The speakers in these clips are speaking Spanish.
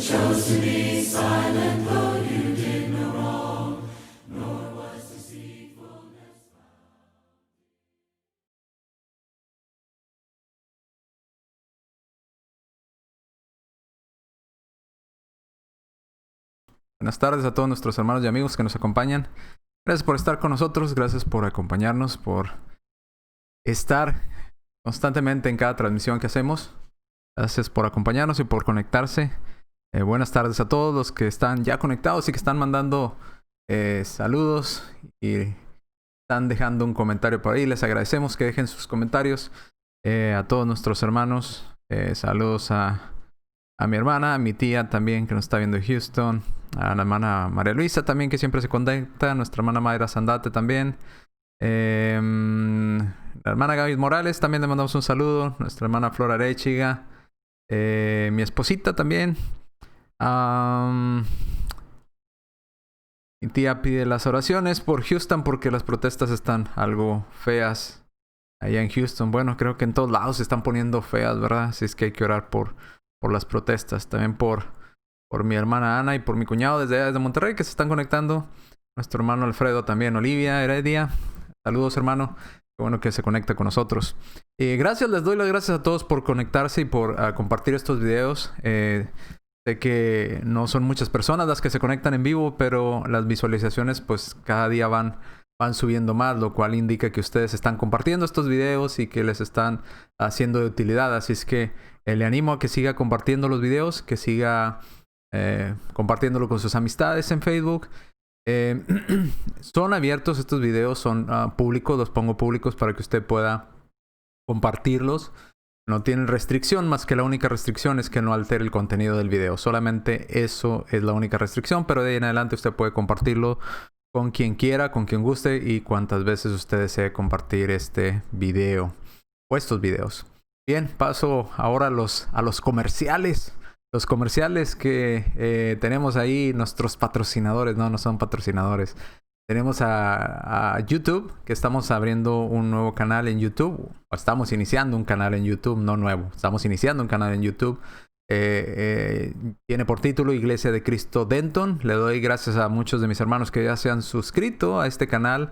chose to be silent, though you did no wrong, nor was deceitfulness. Buenas tardes a todos nuestros hermanos y amigos que nos acompañan. Gracias por estar con nosotros, gracias por acompañarnos, por estar constantemente en cada transmisión que hacemos. Gracias por acompañarnos y por conectarse. Buenas tardes a todos los que están ya conectados y que están mandando saludos y están dejando un comentario por ahí. Les agradecemos que dejen sus comentarios. A todos nuestros hermanos, saludos a mi hermana, a mi tía también que nos está viendo en Houston, a la hermana María Luisa también que siempre se conecta, a nuestra hermana Mayra Sandate también, la hermana Gaby Morales también le mandamos un saludo, nuestra hermana Flora Arechiga, mi esposita también, mi tía pide las oraciones por Houston porque las protestas están algo feas allá en Houston. Bueno, creo que en todos lados se están poniendo feas, ¿verdad? Así es que hay que orar por las protestas. También por mi hermana Ana y por mi cuñado desde Monterrey que se están conectando. Nuestro hermano Alfredo también, Olivia Heredia. Saludos, hermano. Qué bueno que se conecta con nosotros. Gracias, les doy las gracias a todos por conectarse y por compartir estos videos. Sé que no son muchas personas las que se conectan en vivo, pero las visualizaciones pues cada día van subiendo más, lo cual indica que ustedes están compartiendo estos videos y que les están haciendo de utilidad. Así es que le animo a que siga compartiendo los videos, que siga compartiéndolo con sus amistades en Facebook. Son abiertos estos videos, son públicos, los pongo públicos para que usted pueda compartirlos. No tienen restricción, más que la única restricción es que no altere el contenido del video. Solamente eso es la única restricción, pero de ahí en adelante usted puede compartirlo con quien quiera, con quien guste y cuantas veces usted desee compartir este video o estos videos. Bien, paso ahora a los comerciales. Los comerciales que tenemos ahí, nuestros patrocinadores, no son patrocinadores. Tenemos a YouTube, que estamos abriendo un nuevo canal en YouTube. O estamos iniciando un canal en YouTube, no nuevo. Estamos iniciando un canal en YouTube. Tiene por título Iglesia de Cristo Denton. Le doy gracias a muchos de mis hermanos que ya se han suscrito a este canal.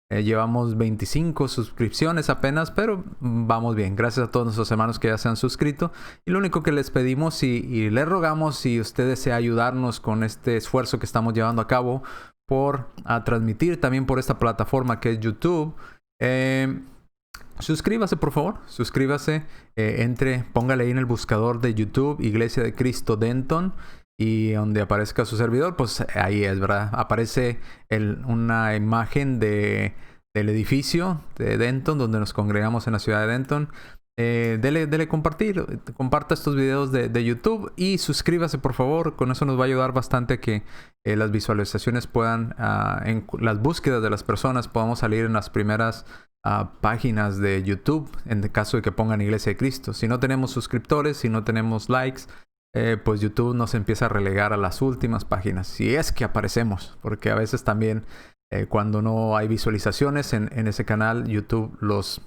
Llevamos 25 suscripciones apenas, pero vamos bien. Gracias a todos nuestros hermanos que ya se han suscrito. Y lo único que les pedimos y les rogamos, si usted desea ayudarnos con este esfuerzo que estamos llevando a cabo por transmitir también por esta plataforma que es YouTube, suscríbase por favor, suscríbase, póngale ahí en el buscador de YouTube Iglesia de Cristo Denton y donde aparezca su servidor, pues ahí es, ¿verdad? Aparece una imagen del edificio de Denton donde nos congregamos en la ciudad de Denton. Dele compartir, comparta estos videos de YouTube y suscríbase por favor, con eso nos va a ayudar bastante a que las visualizaciones puedan, en las búsquedas de las personas podamos salir en las primeras páginas de YouTube en el caso de que pongan Iglesia de Cristo. Si no tenemos suscriptores, si no tenemos likes, pues YouTube nos empieza a relegar a las últimas páginas, si es que aparecemos, porque a veces también cuando no hay visualizaciones en ese canal, YouTube los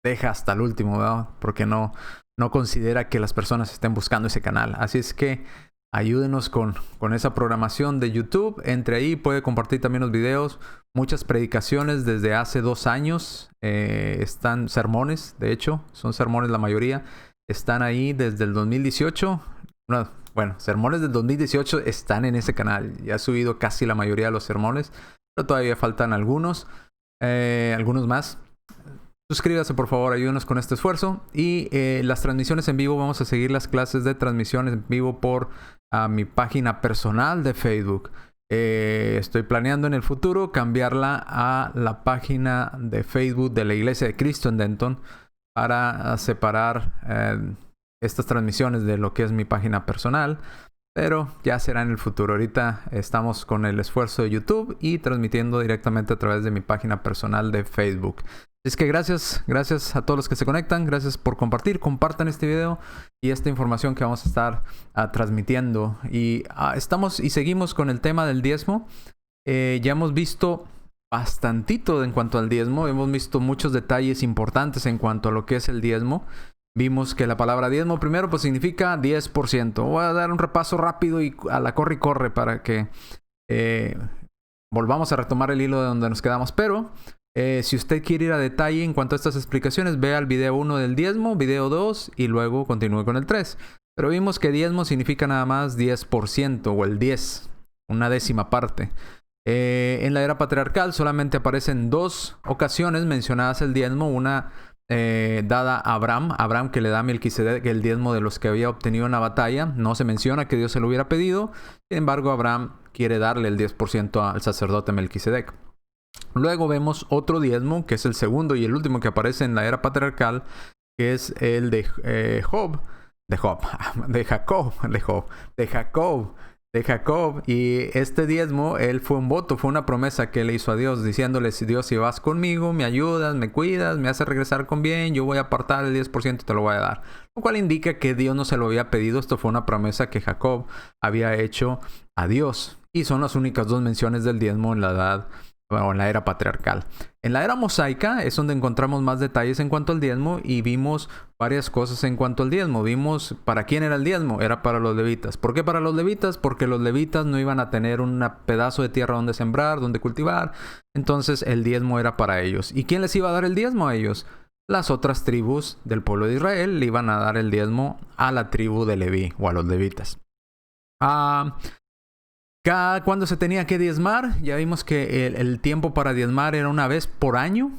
deja hasta el último, ¿verdad? Porque no considera que las personas estén buscando ese canal. Así es que ayúdenos con esa programación de YouTube. Entre ahí puede compartir también los videos. Muchas predicaciones desde hace 2 años. Están sermones, de hecho. Son sermones la mayoría. Están ahí desde el 2018. Bueno, sermones del 2018 están en ese canal. Ya he subido casi la mayoría de los sermones. Pero todavía faltan algunos. Algunos más. Suscríbase por favor, ayúdenos con este esfuerzo. Y las transmisiones en vivo, vamos a seguir las clases de transmisiones en vivo por mi página personal de Facebook. Estoy planeando en el futuro cambiarla a la página de Facebook de la Iglesia de Cristo en Denton para separar estas transmisiones de lo que es mi página personal. Pero ya será en el futuro. Ahorita estamos con el esfuerzo de YouTube y transmitiendo directamente a través de mi página personal de Facebook. Es que gracias a todos los que se conectan, gracias por compartir, compartan este video y esta información que vamos a estar transmitiendo. Y seguimos con el tema del diezmo. Ya hemos visto bastantito en cuanto al diezmo, hemos visto muchos detalles importantes en cuanto a lo que es el diezmo. vimos que la palabra diezmo primero pues significa 10%. Voy a dar un repaso rápido y a la corre y corre para que volvamos a retomar el hilo de donde nos quedamos. Pero si usted quiere ir a detalle en cuanto a estas explicaciones, vea el video 1 del diezmo, video 2 y luego continúe con el 3. Pero vimos que diezmo significa nada más 10% o el 10, una décima parte. En la era patriarcal solamente aparecen 2 ocasiones mencionadas el diezmo. Una dada a Abraham que le da a Melquisedec el diezmo de los que había obtenido en la batalla. No se menciona que Dios se lo hubiera pedido. Sin embargo, Abraham quiere darle el 10% al sacerdote Melquisedec. Luego vemos otro diezmo, que es el segundo y el último que aparece en la era patriarcal, que es el de Jacob. Y este diezmo, él fue un voto, fue una promesa que él hizo a Dios, diciéndole: si Dios, si vas conmigo, me ayudas, me cuidas, me haces regresar con bien, yo voy a apartar el 10% y te lo voy a dar. Lo cual indica que Dios no se lo había pedido. Esto fue una promesa que Jacob había hecho a Dios. Y son las únicas 2 menciones del diezmo en la era patriarcal. En la era mosaica es donde encontramos más detalles en cuanto al diezmo y vimos varias cosas en cuanto al diezmo. Vimos para quién era el diezmo. Era para los levitas. ¿Por qué para los levitas? Porque los levitas no iban a tener un pedazo de tierra donde sembrar, donde cultivar. Entonces el diezmo era para ellos. ¿Y quién les iba a dar el diezmo a ellos? Las otras tribus del pueblo de Israel le iban a dar el diezmo a la tribu de Leví o a los levitas. ¿Cuándo se tenía que diezmar? Ya vimos que el tiempo para diezmar era una vez por año.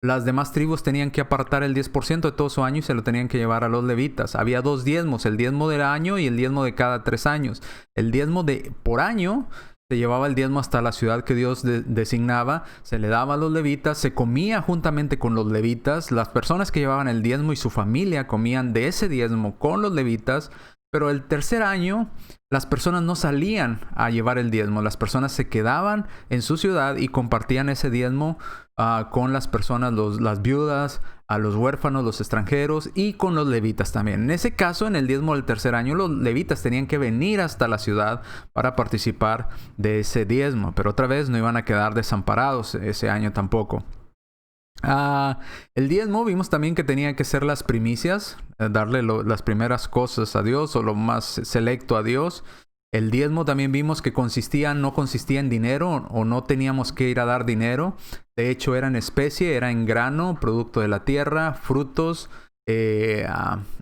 Las demás tribus tenían que apartar el 10% de todo su año y se lo tenían que llevar a los levitas. Había 2 diezmos, el diezmo del año y el diezmo de cada 3 años. El diezmo por año se llevaba el diezmo hasta la ciudad que Dios designaba, se le daba a los levitas, se comía juntamente con los levitas. Las personas que llevaban el diezmo y su familia comían de ese diezmo con los levitas. Pero el tercer año, las personas no salían a llevar el diezmo. Las personas se quedaban en su ciudad y compartían ese diezmo con las personas, las viudas, a los huérfanos, los extranjeros y con los levitas también. En ese caso, en el diezmo del tercer año, los levitas tenían que venir hasta la ciudad para participar de ese diezmo. Pero otra vez no iban a quedar desamparados ese año tampoco. El diezmo vimos también que tenía que ser las primicias, darle las primeras cosas a Dios o lo más selecto a Dios. El diezmo también vimos que no consistía en dinero o no teníamos que ir a dar dinero. De hecho era en especie, era en grano, producto de la tierra, frutos,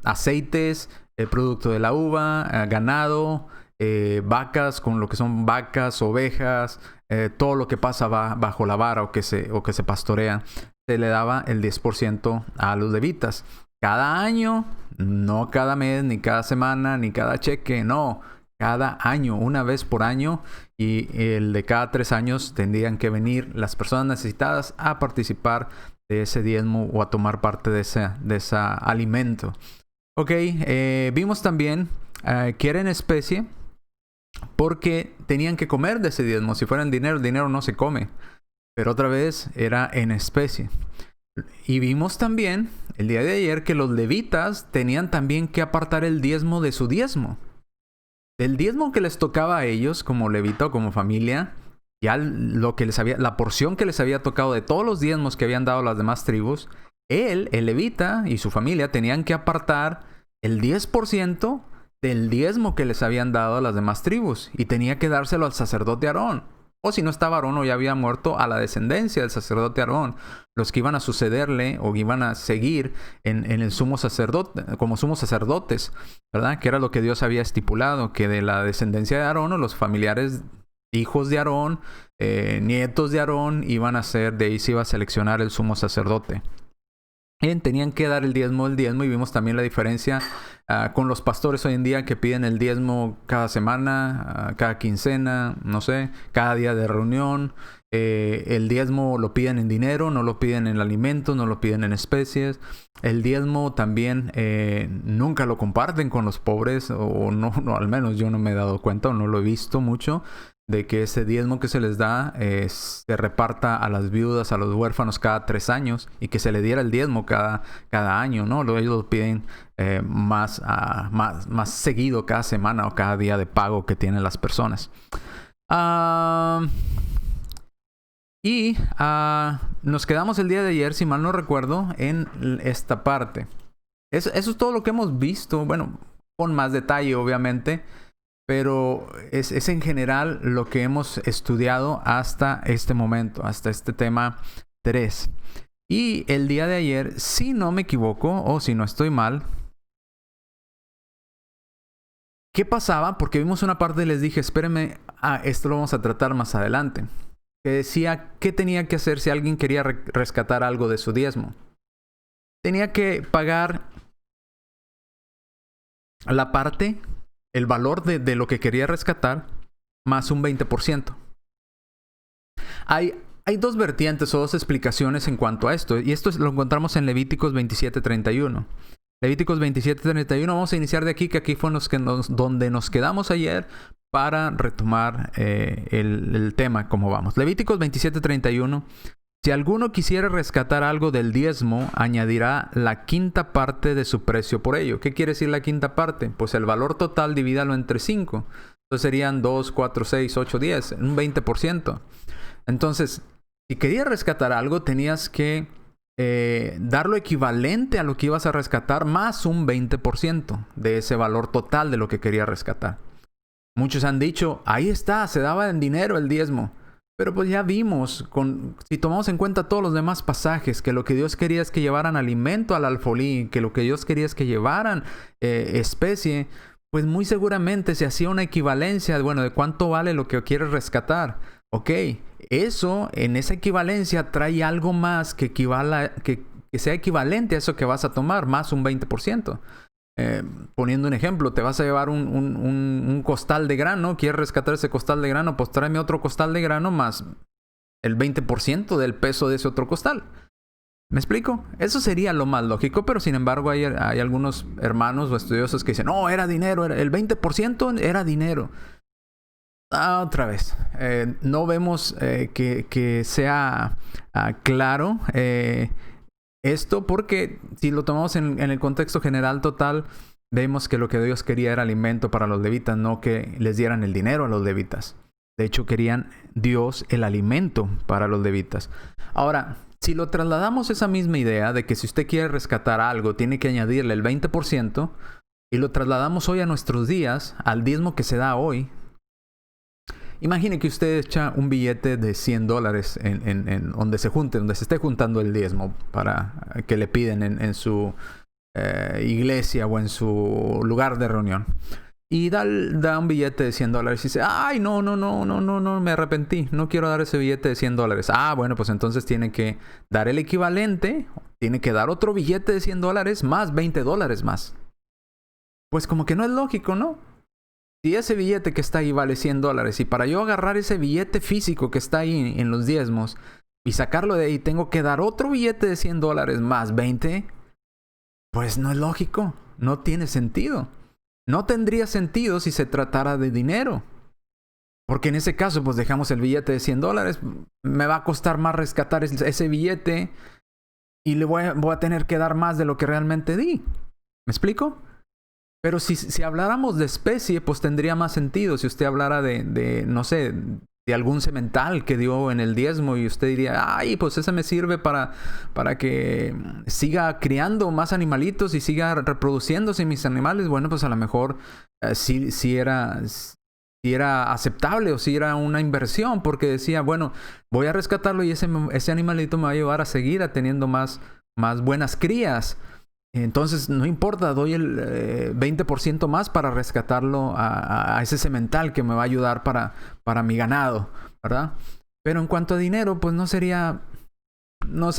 aceites, producto de la uva, ganado, vacas, con lo que son vacas, ovejas, todo lo que pasa bajo la vara o que se pastorea. Se le daba el 10% a los levitas. Cada año, no cada mes, ni cada semana, ni cada cheque, no. Cada año, una vez por año. Y el de cada 3 años tendrían que venir las personas necesitadas a participar de ese diezmo o a tomar parte de ese alimento. Ok, vimos también que era en especie porque tenían que comer de ese diezmo. Si fuera en dinero, el dinero no se come. Pero otra vez era en especie. Y vimos también el día de ayer que los levitas tenían también que apartar el diezmo de su diezmo. El diezmo que les tocaba a ellos como levita o como familia, ya la porción que les había tocado de todos los diezmos que habían dado las demás tribus, el levita y su familia tenían que apartar el 10% del diezmo que les habían dado a las demás tribus. Y tenía que dárselo al sacerdote Aarón. O si no estaba Aarón o ya había muerto, a la descendencia del sacerdote Aarón, los que iban a sucederle o iban a seguir en el sumo sacerdote, como sumos sacerdotes, ¿verdad? Que era lo que Dios había estipulado, que de la descendencia de Aarón o los familiares, hijos de Aarón, nietos de Aarón, iban a ser, de ahí se iba a seleccionar el sumo sacerdote. Tenían que dar el diezmo y vimos también la diferencia con los pastores hoy en día que piden el diezmo cada semana, cada quincena, no sé, cada día de reunión. El diezmo lo piden en dinero, no lo piden en alimentos, no lo piden en especies. El diezmo también nunca lo comparten con los pobres, o no, al menos yo no me he dado cuenta o no lo he visto mucho, de que ese diezmo que se les da se reparta a las viudas, a los huérfanos cada 3 años y que se le diera el diezmo cada año, ¿no? Ellos lo piden más seguido cada semana o cada día de pago que tienen las personas. Nos quedamos el día de ayer, si mal no recuerdo, en esta parte. Eso es todo lo que hemos visto. Bueno, con más detalle, obviamente. Pero es en general lo que hemos estudiado hasta este momento, hasta este tema 3. Y el día de ayer, si no me equivoco o si no estoy mal, ¿qué pasaba? Porque vimos una parte y les dije, espérenme, esto lo vamos a tratar más adelante. Que decía, ¿qué tenía que hacer si alguien quería rescatar algo de su diezmo? Tenía que pagar la parte, el valor de lo que quería rescatar, más un 20%. Hay dos vertientes o dos explicaciones en cuanto a esto. Y esto lo encontramos en Levíticos 27:31. Levíticos 27:31. Vamos a iniciar de aquí, que aquí fue donde nos quedamos ayer para retomar el tema como vamos. Levíticos 27:31. Si alguno quisiera rescatar algo del diezmo, añadirá la quinta parte de su precio por ello. ¿Qué quiere decir la quinta parte? Pues el valor total divídalo entre 5. Entonces serían 2, 4, 6, 8, 10. Un 20%. Entonces, si querías rescatar algo, tenías que dar lo equivalente a lo que ibas a rescatar más un 20% de ese valor total de lo que querías rescatar. Muchos han dicho, ahí está, se daba en dinero el diezmo. Pero pues ya vimos, si tomamos en cuenta todos los demás pasajes, que lo que Dios quería es que llevaran alimento al alfolí, que lo que Dios quería es que llevaran especie, pues muy seguramente se hacía una equivalencia de cuánto vale lo que quieres rescatar. Ok, eso, en esa equivalencia trae algo más que sea equivalente a eso que vas a tomar, más un 20%. Poniendo un ejemplo, te vas a llevar un costal de grano, quieres rescatar ese costal de grano, pues tráeme otro costal de grano más el 20% del peso de ese otro costal. ¿Me explico? Eso sería lo más lógico, pero sin embargo hay algunos hermanos o estudiosos que dicen, no, era dinero, el 20% era dinero. Otra vez, no vemos que sea claro esto, porque si lo tomamos en el contexto general total, vemos que lo que Dios quería era alimento para los levitas, no que les dieran el dinero a los levitas. De hecho, querían Dios el alimento para los levitas. Ahora, si lo trasladamos esa misma idea de que si usted quiere rescatar algo, tiene que añadirle el 20%, y lo trasladamos hoy a nuestros días, al diezmo que se da hoy. Imagine que usted echa un billete de $100 en donde se esté juntando el diezmo para que le piden en su iglesia o en su lugar de reunión. Y da un billete de $100 y dice, ay, no, me arrepentí, no quiero dar ese billete de $100. Bueno, pues entonces tiene que dar el equivalente, tiene que dar otro billete de $100 más $20 más. Pues como que no es lógico, ¿no? Si ese billete que está ahí vale $100 y para yo agarrar ese billete físico que está ahí en los diezmos y sacarlo de ahí tengo que dar otro billete de $100 más 20, pues no es lógico, no tiene sentido. No tendría sentido si se tratara de dinero. Porque en ese caso, pues dejamos el billete de $100, me va a costar más rescatar ese billete y le voy a tener que dar más de lo que realmente di. ¿Me explico? Pero si habláramos de especie, pues tendría más sentido. Si usted hablara no sé, de algún semental que dio en el diezmo y usted diría, ay, pues ese me sirve para que siga criando más animalitos y siga reproduciéndose mis animales. Bueno, pues a lo mejor sí era aceptable o si era una inversión, porque decía, bueno, voy a rescatarlo y ese animalito me va a llevar a seguir teniendo más buenas crías. Entonces, no importa, doy el 20% más para rescatarlo a ese semental que me va a ayudar para mi ganado, ¿verdad? Pero en cuanto a dinero, pues no sería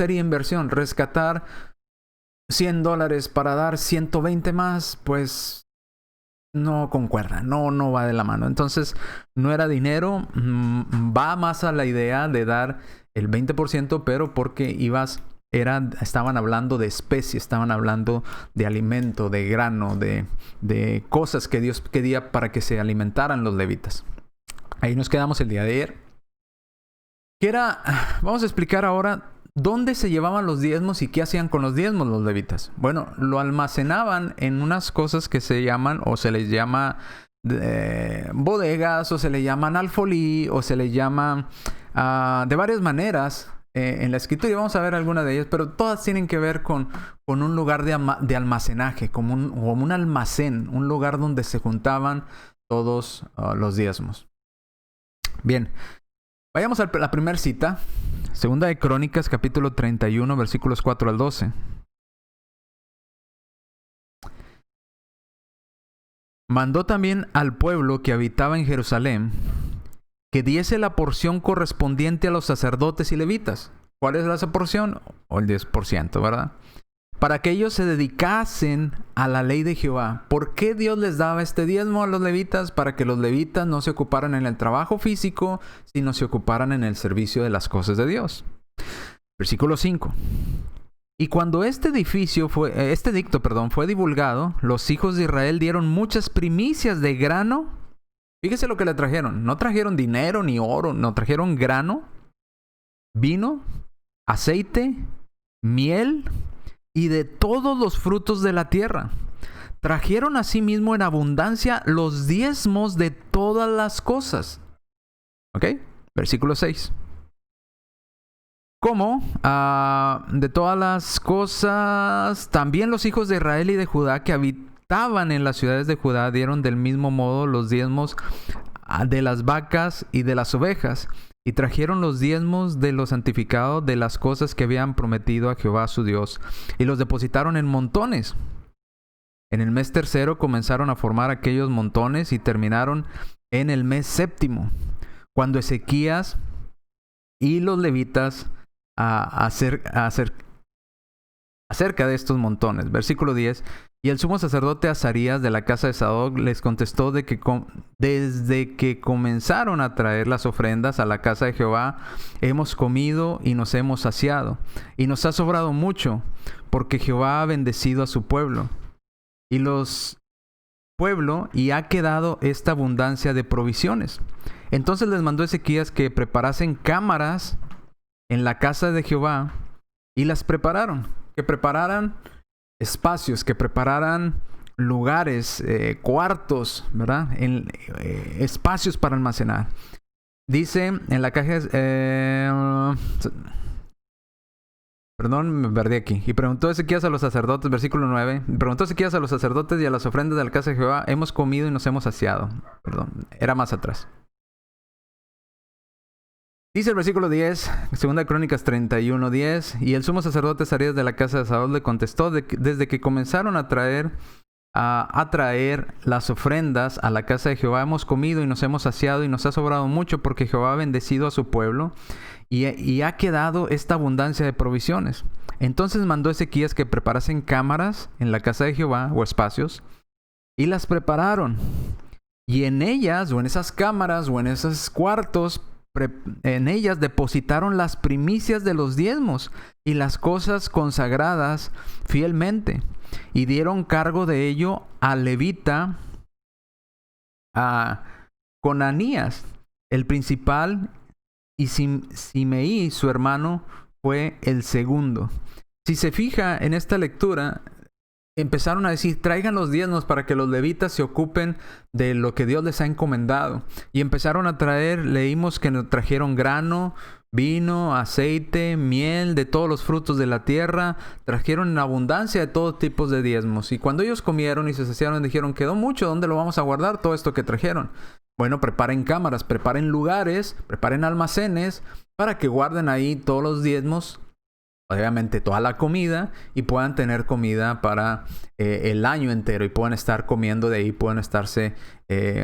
inversión. Rescatar $100 para dar 120 más, pues no concuerda, no va de la mano. Entonces, no era dinero, va más a la idea de dar el 20%, pero porque estaban hablando de especie, estaban hablando de alimento, de grano, de cosas que Dios quería para que se alimentaran los levitas. Ahí nos quedamos el día de ayer. Vamos a explicar ahora dónde se llevaban los diezmos y qué hacían con los diezmos los levitas. Bueno, lo almacenaban en unas cosas que se llaman, o se les llama bodegas, o se le llaman alfolí, o se le llama de varias maneras. en la escritura y vamos a ver algunas de ellas, pero todas tienen que ver con un lugar de almacenaje, como un almacén, un lugar donde se juntaban todos los diezmos. Bien, vayamos a la primera cita, Segunda de Crónicas, capítulo 31, versículos 4 al 12. Mandó también al pueblo que habitaba en Jerusalén que diese la porción correspondiente a los sacerdotes y levitas. ¿Cuál es esa porción? O el 10%, ¿verdad? Para que ellos se dedicasen a la ley de Jehová. ¿Por qué Dios les daba este diezmo a los levitas? Para que los levitas no se ocuparan en el trabajo físico, sino se ocuparan en el servicio de las cosas de Dios. Versículo 5. Y cuando este edicto fue divulgado, los hijos de Israel dieron muchas primicias de grano. Fíjese lo que le trajeron. No trajeron dinero ni oro, no trajeron grano, vino, aceite, miel y de todos los frutos de la tierra. Trajeron asimismo en abundancia los diezmos de todas las cosas. ¿Ok? Versículo 6. Como de todas las cosas, también los hijos de Israel y de Judá que habitaban en las ciudades de Judá dieron del mismo modo los diezmos de las vacas y de las ovejas, y trajeron los diezmos de lo santificado de las cosas que habían prometido a Jehová su Dios, y los depositaron en montones. En el mes tercero comenzaron a formar aquellos montones y terminaron en el mes séptimo, cuando Ezequías y los levitas acerca de estos montones. Versículo 10. Y el sumo sacerdote Azarías de la casa de Sadoc les contestó de que desde que comenzaron a traer las ofrendas a la casa de Jehová, hemos comido y nos hemos saciado, y nos ha sobrado mucho, porque Jehová ha bendecido a su pueblo. Y ha quedado esta abundancia de provisiones. Entonces les mandó Ezequías que preparasen cámaras en la casa de Jehová, y las prepararon, que prepararan espacios, que prepararan lugares, cuartos, ¿verdad? Espacios para almacenar. Dice en la caja, me perdí aquí. Y preguntó Ezequías a los sacerdotes, versículo 9, preguntó Ezequías a los sacerdotes y a las ofrendas de la casa de Jehová, hemos comido y nos hemos saciado. Era más atrás. Dice el versículo 10, 2 Crónicas 31, 10, y el sumo sacerdote Azarías de la casa de Sadoc le contestó desde que comenzaron a traer las ofrendas a la casa de Jehová, hemos comido y nos hemos saciado y nos ha sobrado mucho, porque Jehová ha bendecido a su pueblo y ha quedado esta abundancia de provisiones. Entonces mandó Ezequías que preparasen cámaras en la casa de Jehová, o espacios, y las prepararon. Y en ellas, o en esas cámaras, o en esos cuartos, en ellas depositaron las primicias de los diezmos y las cosas consagradas fielmente, y dieron cargo de ello al levita Conanías, el principal, y Simeí, su hermano, fue el segundo. Si se fija en esta lectura, empezaron a decir, traigan los diezmos para que los levitas se ocupen de lo que Dios les ha encomendado. Y empezaron a traer, leímos que nos trajeron grano, vino, aceite, miel, de todos los frutos de la tierra. Trajeron en abundancia de todos tipos de diezmos. Y cuando ellos comieron y se saciaron, dijeron, quedó mucho, ¿dónde lo vamos a guardar todo esto que trajeron? Bueno, preparen cámaras, preparen lugares, preparen almacenes para que guarden ahí todos los diezmos, obviamente toda la comida, y puedan tener comida para el año entero, y puedan estar comiendo de ahí, puedan estarse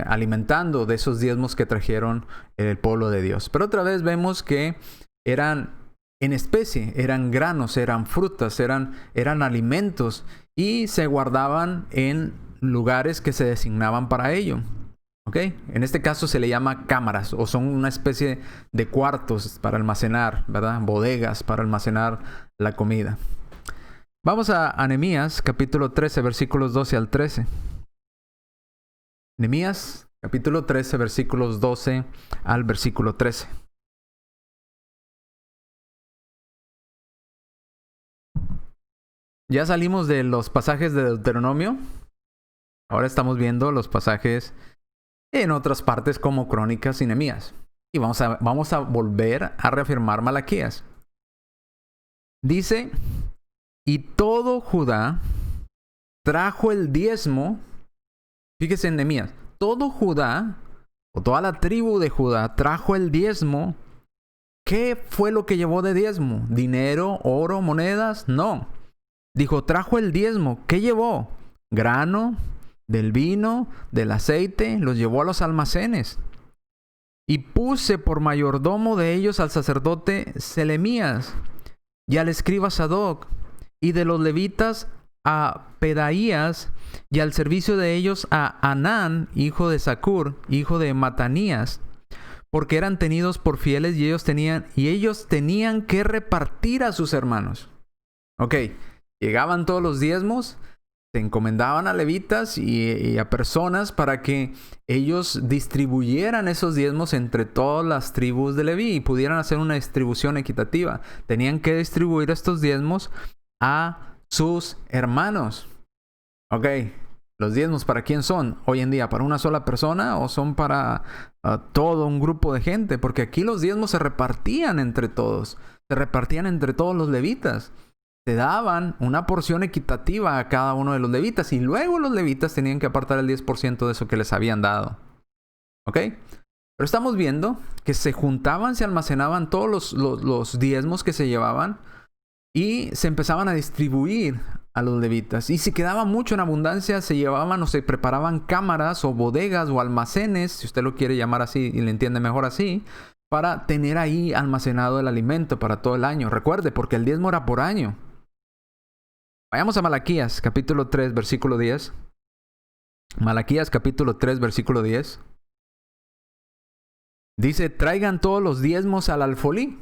alimentando de esos diezmos que trajeron el pueblo de Dios. Pero otra vez vemos que eran en especie, eran granos, eran frutas, eran alimentos, y se guardaban en lugares que se designaban para ello. ¿Ok? En este caso se le llama cámaras, o son una especie de cuartos para almacenar, ¿verdad? Bodegas para almacenar la comida. Vamos a Nehemías, capítulo 13, versículos 12 al 13. Nehemías, capítulo 13, versículos 12 al versículo 13. Ya salimos de los pasajes de Deuteronomio. Ahora estamos viendo los pasajes en otras partes como Crónicas y Nehemías. Y vamos a volver a reafirmar Malaquías. Dice, y todo Judá trajo el diezmo. Fíjese en Nehemías, todo Judá, o toda la tribu de Judá, trajo el diezmo. ¿Qué fue lo que llevó de diezmo? ¿Dinero, oro, monedas? No. Dijo, trajo el diezmo. ¿Qué llevó? Grano, del vino, del aceite, los llevó a los almacenes. Y puse por mayordomo de ellos al sacerdote Selemías y al escriba Sadoc, y de los levitas a Pedaías, y al servicio de ellos a Anán, hijo de Zacur, hijo de Matanías, porque eran tenidos por fieles y ellos tenían que repartir a sus hermanos. Ok, llegaban todos los diezmos, se encomendaban a levitas y a personas para que ellos distribuyeran esos diezmos entre todas las tribus de Leví y pudieran hacer una distribución equitativa. Tenían que distribuir estos diezmos a sus hermanos. Ok, ¿los diezmos para quién son hoy en día? ¿Para una sola persona o son para todo un grupo de gente? Porque aquí los diezmos se repartían entre todos. Se repartían entre todos los levitas. Se daban una porción equitativa a cada uno de los levitas y luego los levitas tenían que apartar el 10% de eso que les habían dado. ¿Ok? Pero estamos viendo que se juntaban, se almacenaban todos los diezmos que se llevaban y se empezaban a distribuir a los levitas. Y si quedaba mucho en abundancia, se llevaban o se preparaban cámaras o bodegas o almacenes, si usted lo quiere llamar así y le entiende mejor así, para tener ahí almacenado el alimento para todo el año. Recuerde, porque el diezmo era por año. Vayamos a Malaquías, capítulo 3, versículo 10. Malaquías, capítulo 3, versículo 10. Dice, traigan todos los diezmos al alfolí.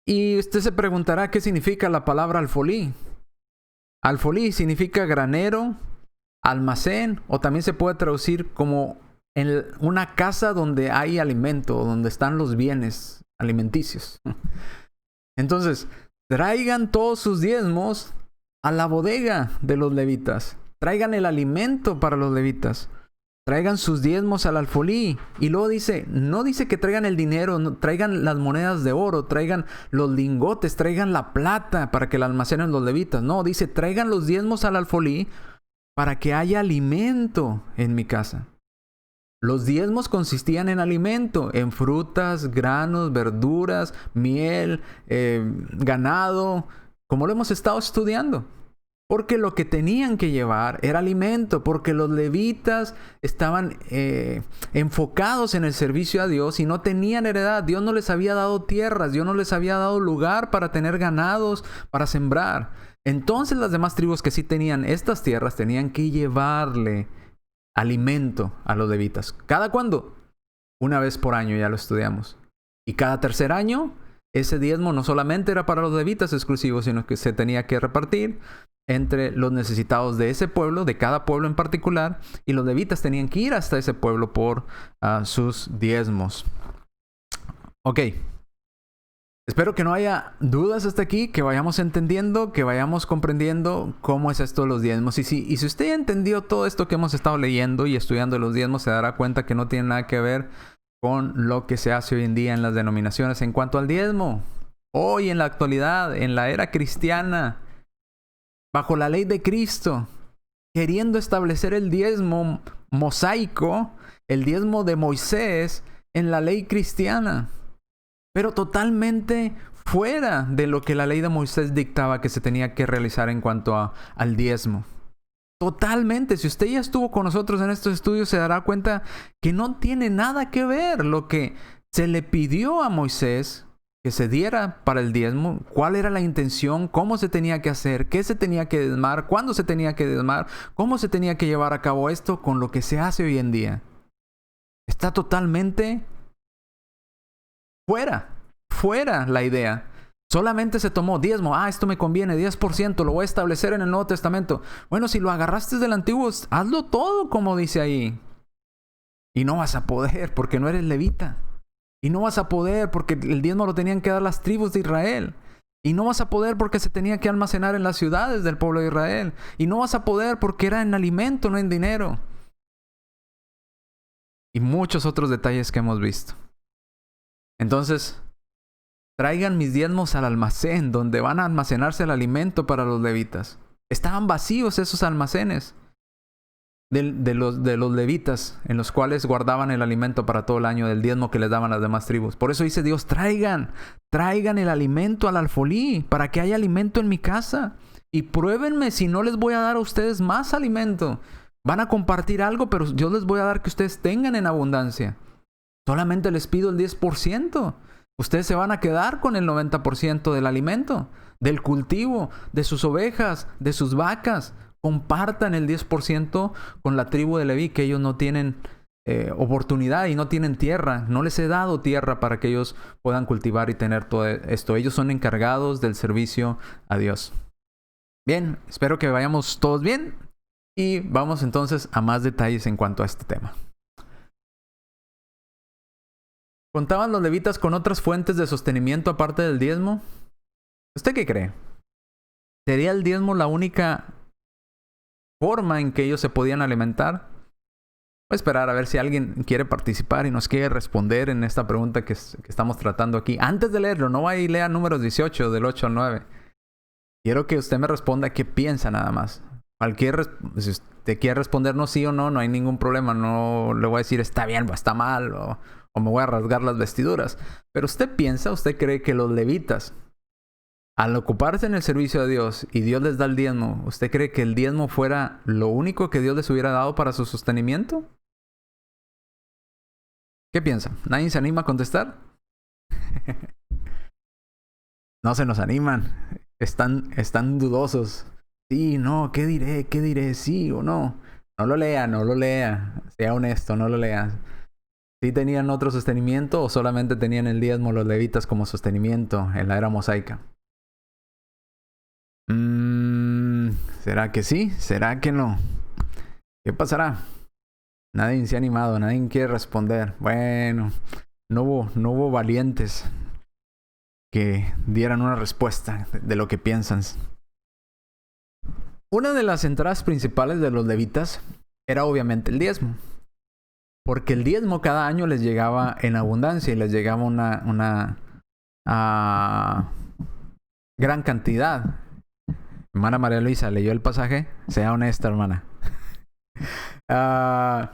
Y usted se preguntará qué significa la palabra alfolí. Alfolí significa granero, almacén, o también se puede traducir como en una casa donde hay alimento, donde están los bienes alimenticios. Entonces, traigan todos sus diezmos a la bodega de los levitas. Traigan el alimento para los levitas. Traigan sus diezmos al alfolí. Y luego dice, no dice que traigan el dinero, no, traigan las monedas de oro, traigan los lingotes, traigan la plata para que la almacenen los levitas. No, dice, traigan los diezmos al alfolí para que haya alimento en mi casa. Los diezmos consistían en alimento, en frutas, granos, verduras, miel, ganado, como lo hemos estado estudiando. Porque lo que tenían que llevar era alimento, porque los levitas estaban enfocados en el servicio a Dios y no tenían heredad. Dios no les había dado tierras, Dios no les había dado lugar para tener ganados, para sembrar. Entonces las demás tribus que sí tenían estas tierras tenían que llevarle alimento a los levitas. ¿Cada cuándo? Una vez por año, ya lo estudiamos. Y cada tercer año, ese diezmo no solamente era para los levitas exclusivos, sino que se tenía que repartir entre los necesitados de ese pueblo, de cada pueblo en particular, y los levitas tenían que ir hasta ese pueblo por sus diezmos. Ok. Espero que no haya dudas hasta aquí, que vayamos entendiendo, que vayamos comprendiendo cómo es esto de los diezmos. Y si usted ya entendió todo esto que hemos estado leyendo y estudiando los diezmos, se dará cuenta que no tiene nada que ver con lo que se hace hoy en día en las denominaciones en cuanto al diezmo. Hoy en la actualidad, en la era cristiana, bajo la ley de Cristo, queriendo establecer el diezmo mosaico, el diezmo de Moisés en la ley cristiana, pero totalmente fuera de lo que la ley de Moisés dictaba que se tenía que realizar en cuanto al diezmo. Totalmente. Si usted ya estuvo con nosotros en estos estudios, se dará cuenta que no tiene nada que ver lo que se le pidió a Moisés que se diera para el diezmo, cuál era la intención, cómo se tenía que hacer, qué se tenía que diezmar, cuándo se tenía que diezmar, cómo se tenía que llevar a cabo esto con lo que se hace hoy en día. Está totalmente fuera la idea. Solamente se tomó diezmo. Esto me conviene, 10%, lo voy a establecer en el Nuevo Testamento. Bueno, si lo agarraste del Antiguo, hazlo todo como dice ahí. Y no vas a poder porque no eres levita. Y no vas a poder porque el diezmo lo tenían que dar las tribus de Israel. Y no vas a poder porque se tenía que almacenar en las ciudades del pueblo de Israel. Y no vas a poder porque era en alimento, no en dinero. Y muchos otros detalles que hemos visto. Entonces, traigan mis diezmos al almacén, donde van a almacenarse el alimento para los levitas. Estaban vacíos esos almacenes de los levitas, en los cuales guardaban el alimento para todo el año, del diezmo que les daban las demás tribus. Por eso dice Dios, traigan el alimento al alfolí, para que haya alimento en mi casa. Y pruébenme si no les voy a dar a ustedes más alimento. Van a compartir algo, pero yo les voy a dar que ustedes tengan en abundancia. Solamente les pido el 10%. Ustedes se van a quedar con el 90% del alimento, del cultivo, de sus ovejas, de sus vacas. Compartan el 10% con la tribu de Leví, que ellos no tienen oportunidad y no tienen tierra. No les he dado tierra para que ellos puedan cultivar y tener todo esto. Ellos son encargados del servicio a Dios. Bien, espero que vayamos todos bien. Y vamos entonces a más detalles en cuanto a este tema. ¿Contaban los levitas con otras fuentes de sostenimiento aparte del diezmo? ¿Usted qué cree? ¿Sería el diezmo la única forma en que ellos se podían alimentar? Voy a esperar a ver si alguien quiere participar y nos quiere responder en esta pregunta que estamos tratando aquí. Antes de leerlo, no vaya y lea Números 18 del 8 al 9. Quiero que usted me responda qué piensa nada más. Si usted quiere respondernos sí o no, no hay ningún problema. No le voy a decir está bien o está mal o me voy a rasgar las vestiduras. Pero usted cree que los levitas, al ocuparse en el servicio de Dios y Dios les da el diezmo, ¿usted cree que el diezmo fuera lo único que Dios les hubiera dado para su sostenimiento? ¿Qué piensa? ¿Nadie se anima a contestar? No se nos animan. Están dudosos. Sí, no, ¿qué diré? ¿Sí o no? No lo lea. Sea honesto, no lo lea. ¿Sí tenían otro sostenimiento o solamente tenían el diezmo los levitas como sostenimiento en la era mosaica? ¿Será que sí? ¿Será que no? ¿Qué pasará? Nadie se ha animado, nadie quiere responder. Bueno, no hubo valientes que dieran una respuesta de lo que piensan. Una de las entradas principales de los levitas era obviamente el diezmo. Porque el diezmo cada año les llegaba en abundancia y les llegaba una gran cantidad. Hermana María Luisa, ¿leyó el pasaje? Sea honesta, hermana. A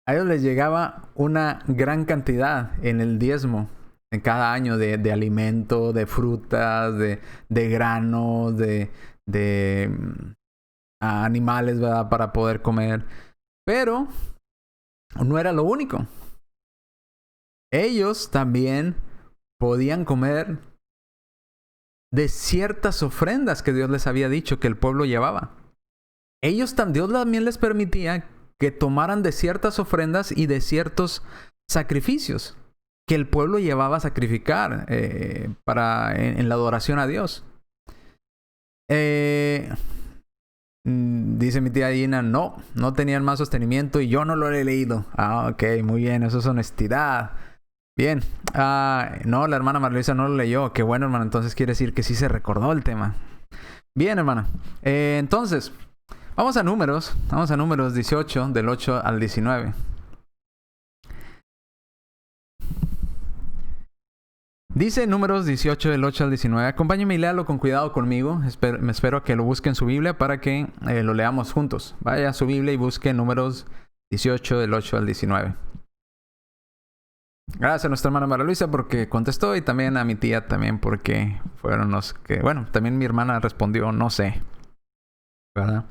ellos les llegaba una gran cantidad en el diezmo en cada año de alimento, de frutas, de granos, de animales, ¿verdad? Para poder comer. Pero no era lo único. Ellos también podían comer de ciertas ofrendas que Dios les había dicho que el pueblo llevaba. Dios también les permitía que tomaran de ciertas ofrendas y de ciertos sacrificios que el pueblo llevaba a sacrificar en la adoración a Dios. Dice mi tía Gina, no tenían más sostenimiento y yo no lo he leído. Ok, muy bien, eso es honestidad. Bien, no, la hermana Marluisa no lo leyó. Qué bueno, hermana, entonces quiere decir que sí se recordó el tema. Bien, hermana. Entonces, vamos a números 18, del 8 al 19. Dice Números 18, del 8 al 19. Acompáñeme y léalo con cuidado conmigo. Me espero que lo busque en su Biblia para que lo leamos juntos. Vaya a su Biblia y busque Números 18, del 8 al 19. Gracias a nuestra hermana María Luisa porque contestó y también a mi tía también porque fueron los que... Bueno, también mi hermana respondió, no sé. ¿Verdad?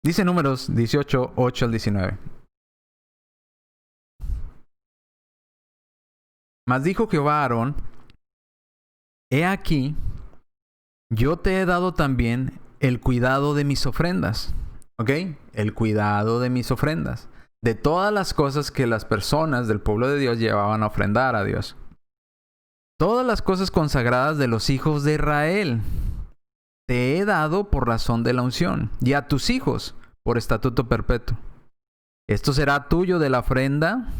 Dice Números 18, 8 al 19. Mas dijo Jehová a Aarón, he aquí, yo te he dado también el cuidado de mis ofrendas. ¿Ok? El cuidado de mis ofrendas. De todas las cosas que las personas del pueblo de Dios llevaban a ofrendar a Dios. Todas las cosas consagradas de los hijos de Israel te he dado por razón de la unción, y a tus hijos por estatuto perpetuo. Esto será tuyo de la ofrenda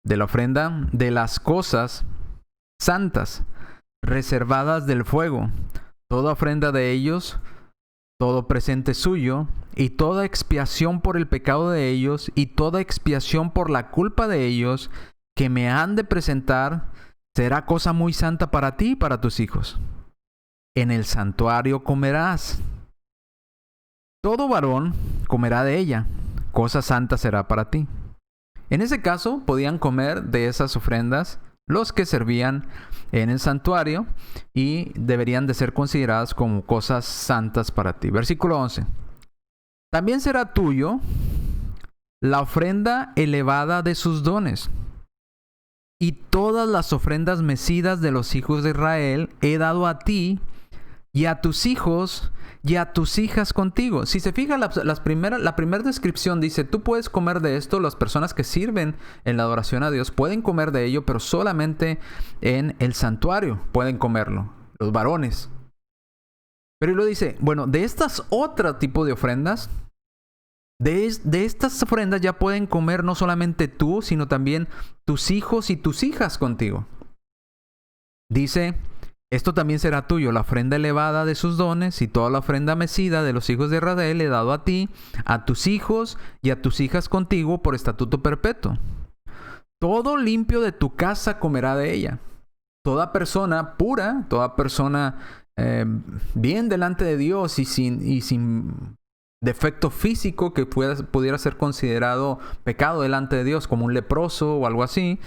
de las cosas santas, reservadas del fuego, toda ofrenda de ellos, todo presente suyo, y toda expiación por el pecado de ellos, y toda expiación por la culpa de ellos, que me han de presentar será cosa muy santa para ti y para tus hijos. En el santuario comerás. Todo varón comerá de ella. Cosa santa será para ti. En ese caso, podían comer de esas ofrendas los que servían en el santuario y deberían de ser consideradas como cosas santas para ti. Versículo 11. También será tuyo la ofrenda elevada de sus dones. Y todas las ofrendas mecidas de los hijos de Israel he dado a ti y a tus hijos y a tus hijas contigo. Si se fija, la primera descripción dice, tú puedes comer de esto, las personas que sirven en la adoración a Dios pueden comer de ello, pero solamente en el santuario pueden comerlo, los varones. Pero luego dice, bueno, de estas otro tipo de ofrendas, de estas ofrendas ya pueden comer no solamente tú, sino también tus hijos y tus hijas contigo. Dice, esto también será tuyo, la ofrenda elevada de sus dones y toda la ofrenda mecida de los hijos de Israel he dado a ti, a tus hijos y a tus hijas contigo por estatuto perpetuo. Todo limpio de tu casa comerá de ella. Toda persona pura, toda persona bien delante de Dios y sin defecto físico que pudiera ser considerado pecado delante de Dios, como un leproso o algo así,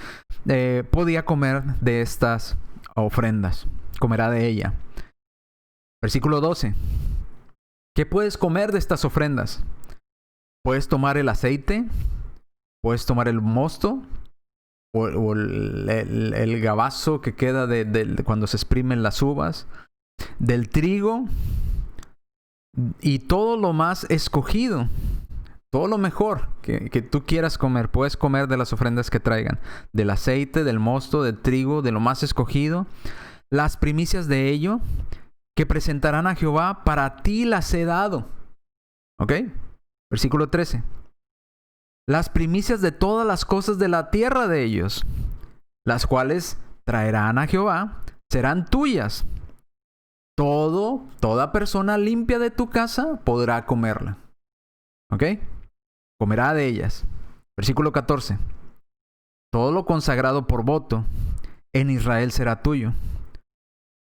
podía comer de estas ofrendas. Comerá de ella. Versículo 12. ¿Qué puedes comer de estas ofrendas? Puedes tomar el aceite, puedes tomar el mosto o el gabazo que queda de cuando se exprimen las uvas, del trigo y todo lo más escogido, todo lo mejor que tú quieras comer. Puedes comer de las ofrendas que traigan, del aceite, del mosto, del trigo, de lo más escogido. Las primicias de ello que presentarán a Jehová, para ti las he dado. ¿Ok? Versículo 13. Las primicias de todas las cosas de la tierra de ellos, las cuales traerán a Jehová, serán tuyas. Toda persona limpia de tu casa podrá comerla. ¿Ok? Comerá de ellas. Versículo 14. Todo lo consagrado por voto en Israel será tuyo.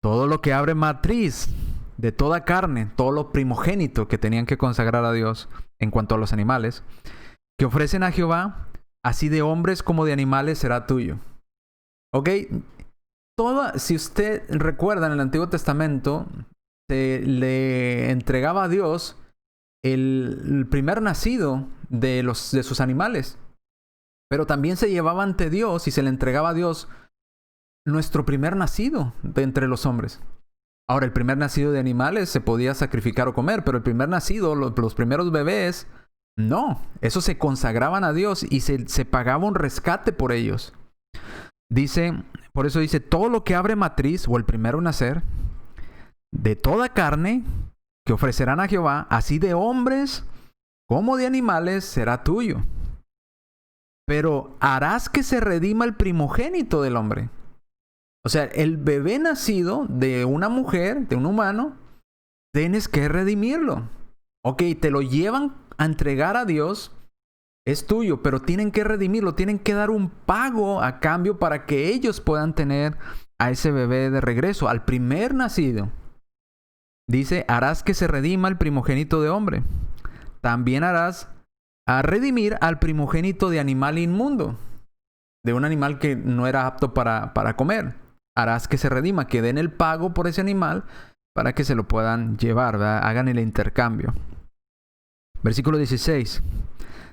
Todo lo que abre matriz de toda carne, todo lo primogénito que tenían que consagrar a Dios en cuanto a los animales, que ofrecen a Jehová, así de hombres como de animales será tuyo. ¿Ok? Si usted recuerda, en el Antiguo Testamento, se le entregaba a Dios el primer nacido de sus animales. Pero también se llevaba ante Dios y se le entregaba a Dios nuestro primer nacido de entre los hombres. Ahora, el primer nacido de animales se podía sacrificar o comer, pero el primer nacido, los primeros bebés, no. Esos se consagraban a Dios y se pagaba un rescate por ellos. Por eso dice, todo lo que abre matriz, o el primero nacer, de toda carne, que ofrecerán a Jehová, así de hombres como de animales, será tuyo. Pero harás que se redima el primogénito del hombre. O sea, el bebé nacido de una mujer, de un humano, tienes que redimirlo. Ok, te lo llevan a entregar a Dios, es tuyo, pero tienen que redimirlo, tienen que dar un pago a cambio para que ellos puedan tener a ese bebé de regreso, al primer nacido. Dice, harás que se redima el primogénito de hombre. También harás a redimir al primogénito de animal inmundo, de un animal que no era apto para comer. Harás que se redima, que den el pago por ese animal para que se lo puedan llevar, ¿verdad? Hagan el intercambio. Versículo 16.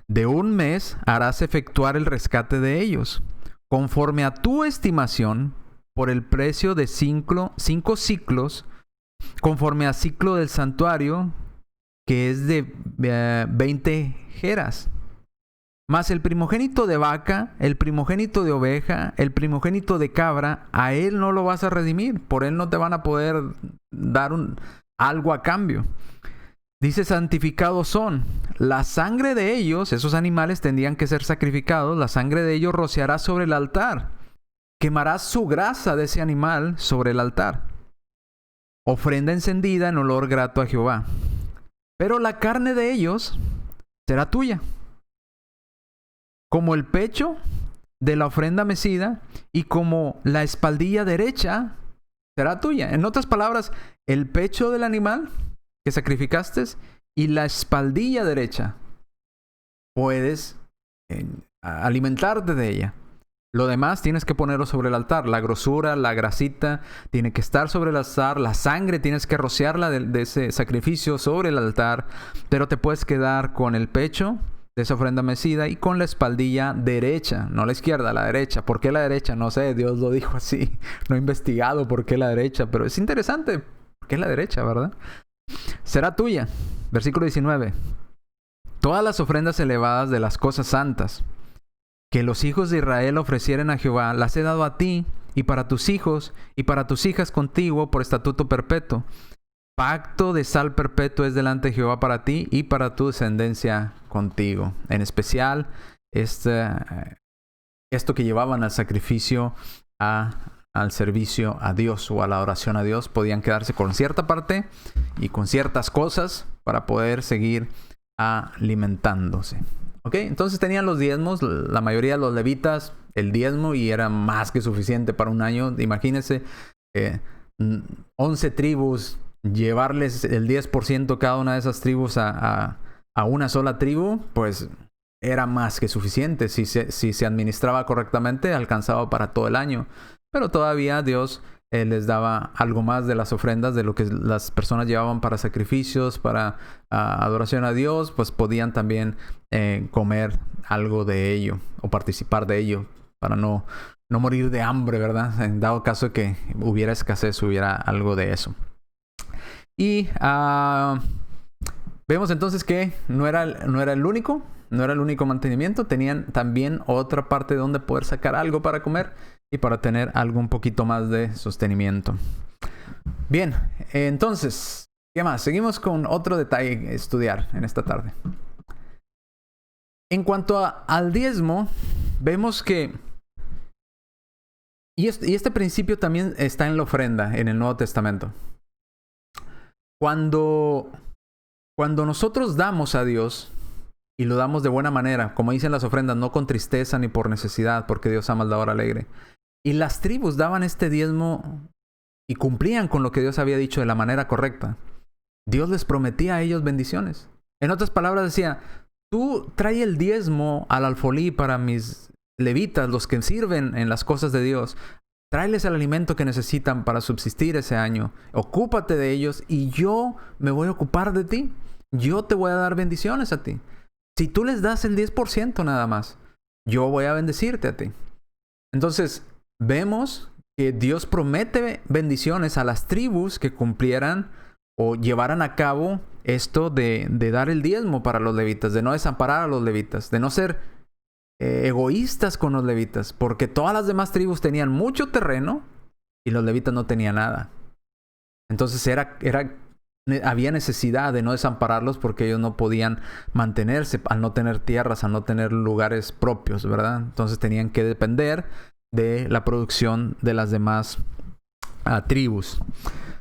De un mes harás efectuar el rescate de ellos, conforme a tu estimación, por el precio de 5 ciclos, conforme al ciclo del santuario, que es de 20 geras. Mas el primogénito de vaca, el primogénito de oveja, el primogénito de cabra, a él no lo vas a redimir. Por él no te van a poder dar algo a cambio. Dice, santificados son. La sangre de ellos, esos animales tendrían que ser sacrificados. La sangre de ellos rociarás sobre el altar. Quemarás su grasa de ese animal sobre el altar. Ofrenda encendida en olor grato a Jehová. Pero la carne de ellos será tuya. Como el pecho de la ofrenda mecida y como la espaldilla derecha será tuya. En otras palabras, el pecho del animal que sacrificaste y la espaldilla derecha puedes alimentarte de ella. Lo demás tienes que ponerlo sobre el altar. La grosura, la grasita, tiene que estar sobre el altar. La sangre tienes que rociarla de ese sacrificio sobre el altar. Pero te puedes quedar con el pecho de esa ofrenda mecida y con la espaldilla derecha. No la izquierda, la derecha. ¿Por qué la derecha? No sé, Dios lo dijo así. No he investigado por qué la derecha, pero es interesante. ¿Por qué la derecha, verdad? Será tuya. Versículo 19. Todas las ofrendas elevadas de las cosas santas que los hijos de Israel ofrecieren a Jehová, las he dado a ti y para tus hijos y para tus hijas contigo por estatuto perpetuo. Pacto de sal perpetuo es delante de Jehová para ti y para tu descendencia contigo. En especial, esto que llevaban al sacrificio, al servicio a Dios o a la oración a Dios, podían quedarse con cierta parte y con ciertas cosas para poder seguir alimentándose. ¿Ok? Entonces tenían los diezmos, la mayoría de los levitas, el diezmo, y era más que suficiente para un año. Imagínense, 11 tribus, llevarles el 10% cada una de esas tribus a una sola tribu, pues era más que suficiente. Si se administraba correctamente, alcanzaba para todo el año. Pero todavía Dios les daba algo más de las ofrendas, de lo que las personas llevaban para sacrificios, para adoración a Dios, pues podían también comer algo de ello o participar de ello para no morir de hambre, ¿verdad? En dado caso de que hubiera escasez, hubiera algo de eso. Y vemos entonces que no era el único mantenimiento. Tenían también otra parte de donde poder sacar algo para comer y para tener algo un poquito más de sostenimiento. Bien, entonces, ¿qué más? Seguimos con otro detalle a estudiar en esta tarde. En cuanto al diezmo, vemos que, y este principio también está en la ofrenda, en el Nuevo Testamento. Cuando nosotros damos a Dios, y lo damos de buena manera, como dicen las ofrendas, no con tristeza ni por necesidad, porque Dios ama al dador alegre. Y las tribus daban este diezmo y cumplían con lo que Dios había dicho de la manera correcta. Dios les prometía a ellos bendiciones. En otras palabras decía, tú trae el diezmo al alfolí para mis levitas, los que sirven en las cosas de Dios. Tráeles el alimento que necesitan para subsistir ese año. Ocúpate de ellos y yo me voy a ocupar de ti. Yo te voy a dar bendiciones a ti. Si tú les das el 10% nada más, yo voy a bendecirte a ti. Entonces, vemos que Dios promete bendiciones a las tribus que cumplieran o llevaran a cabo esto de dar el diezmo para los levitas, de no desamparar a los levitas, de no ser egoístas con los levitas, porque todas las demás tribus tenían mucho terreno y los levitas no tenían nada. Entonces había necesidad de no desampararlos porque ellos no podían mantenerse al no tener tierras, al no tener lugares propios, ¿verdad? Entonces tenían que depender de la producción de las demás tribus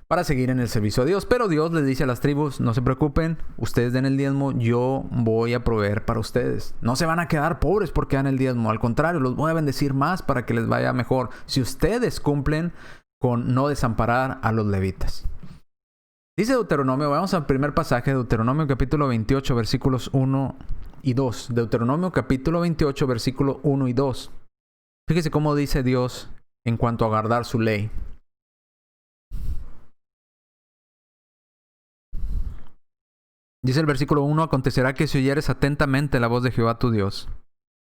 para seguir en el servicio a Dios. Pero Dios les dice a las tribus, no se preocupen, ustedes den el diezmo, yo voy a proveer para ustedes. No se van a quedar pobres porque dan el diezmo, al contrario, los voy a bendecir más para que les vaya mejor si ustedes cumplen con no desamparar a los levitas. Dice Deuteronomio, vamos al primer pasaje de Deuteronomio capítulo 28, versículos 1 y 2. Deuteronomio capítulo 28, versículo 1 y 2. Fíjese cómo dice Dios en cuanto a guardar su ley. Dice el versículo 1, acontecerá que si oyeres atentamente la voz de Jehová tu Dios,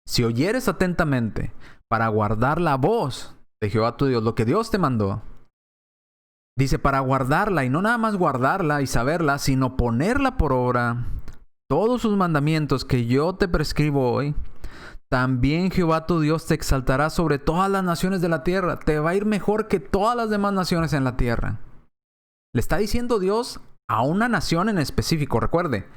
si oyeres atentamente para guardar la voz de Jehová tu Dios, lo que Dios te mandó, dice para guardarla, y no nada más guardarla y saberla, sino ponerla por obra, todos sus mandamientos que yo te prescribo hoy, también Jehová tu Dios te exaltará sobre todas las naciones de la tierra. Te va a ir mejor que todas las demás naciones en la tierra. Le está diciendo Dios a una nación en específico. Recuerde,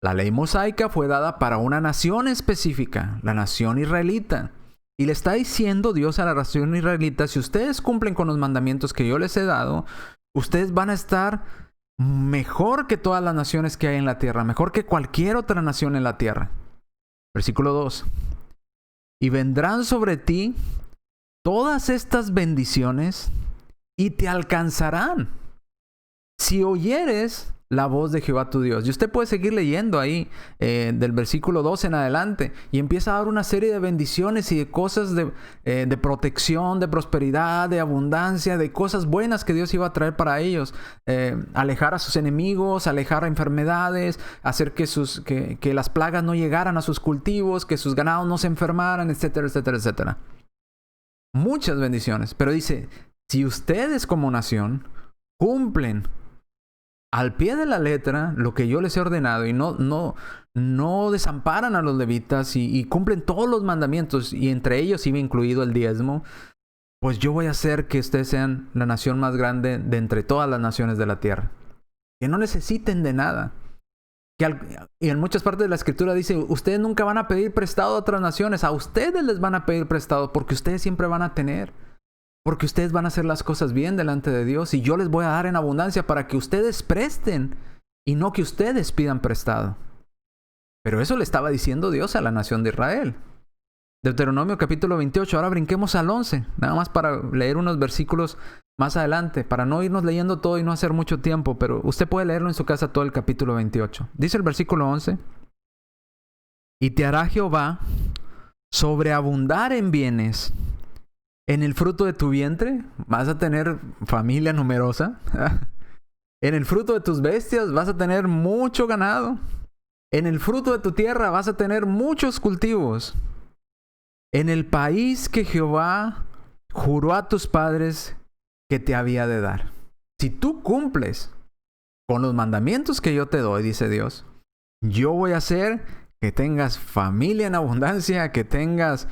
la ley mosaica fue dada para una nación específica, la nación israelita. Y le está diciendo Dios a la nación israelita, si ustedes cumplen con los mandamientos que yo les he dado, ustedes van a estar mejor que todas las naciones que hay en la tierra, mejor que cualquier otra nación en la tierra. Versículo 2. y vendrán sobre ti todas estas bendiciones y te alcanzarán si oyeres la voz de Jehová tu Dios. Y usted puede seguir leyendo ahí del versículo 12 en adelante y empieza a dar una serie de bendiciones y de cosas de protección, de prosperidad, de abundancia, de cosas buenas que Dios iba a traer para ellos. Alejar a sus enemigos, alejar a enfermedades, hacer que las plagas no llegaran a sus cultivos, que sus ganados no se enfermaran, etcétera, etcétera, etcétera. Muchas bendiciones. Pero dice, si ustedes como nación cumplen al pie de la letra lo que yo les he ordenado y no desamparan a los levitas y cumplen todos los mandamientos, y entre ellos iba incluido el diezmo, pues yo voy a hacer que ustedes sean la nación más grande de entre todas las naciones de la tierra. Que no necesiten de nada. Y en muchas partes de la escritura dice, ustedes nunca van a pedir prestado a otras naciones, a ustedes les van a pedir prestado porque ustedes siempre van a tener. Porque ustedes van a hacer las cosas bien delante de Dios y yo les voy a dar en abundancia para que ustedes presten y no que ustedes pidan prestado. Pero eso le estaba diciendo Dios a la nación de Israel. Deuteronomio capítulo 28, ahora brinquemos al 11, nada más para leer unos versículos más adelante, para no irnos leyendo todo y no hacer mucho tiempo, pero usted puede leerlo en su casa todo el capítulo 28. Dice el versículo 11, y te hará Jehová sobreabundar en bienes. En el fruto de tu vientre vas a tener familia numerosa. En el fruto de tus bestias vas a tener mucho ganado. En el fruto de tu tierra vas a tener muchos cultivos. En el país que Jehová juró a tus padres que te había de dar. Si tú cumples con los mandamientos que yo te doy, dice Dios, yo voy a hacer que tengas familia en abundancia, que tengas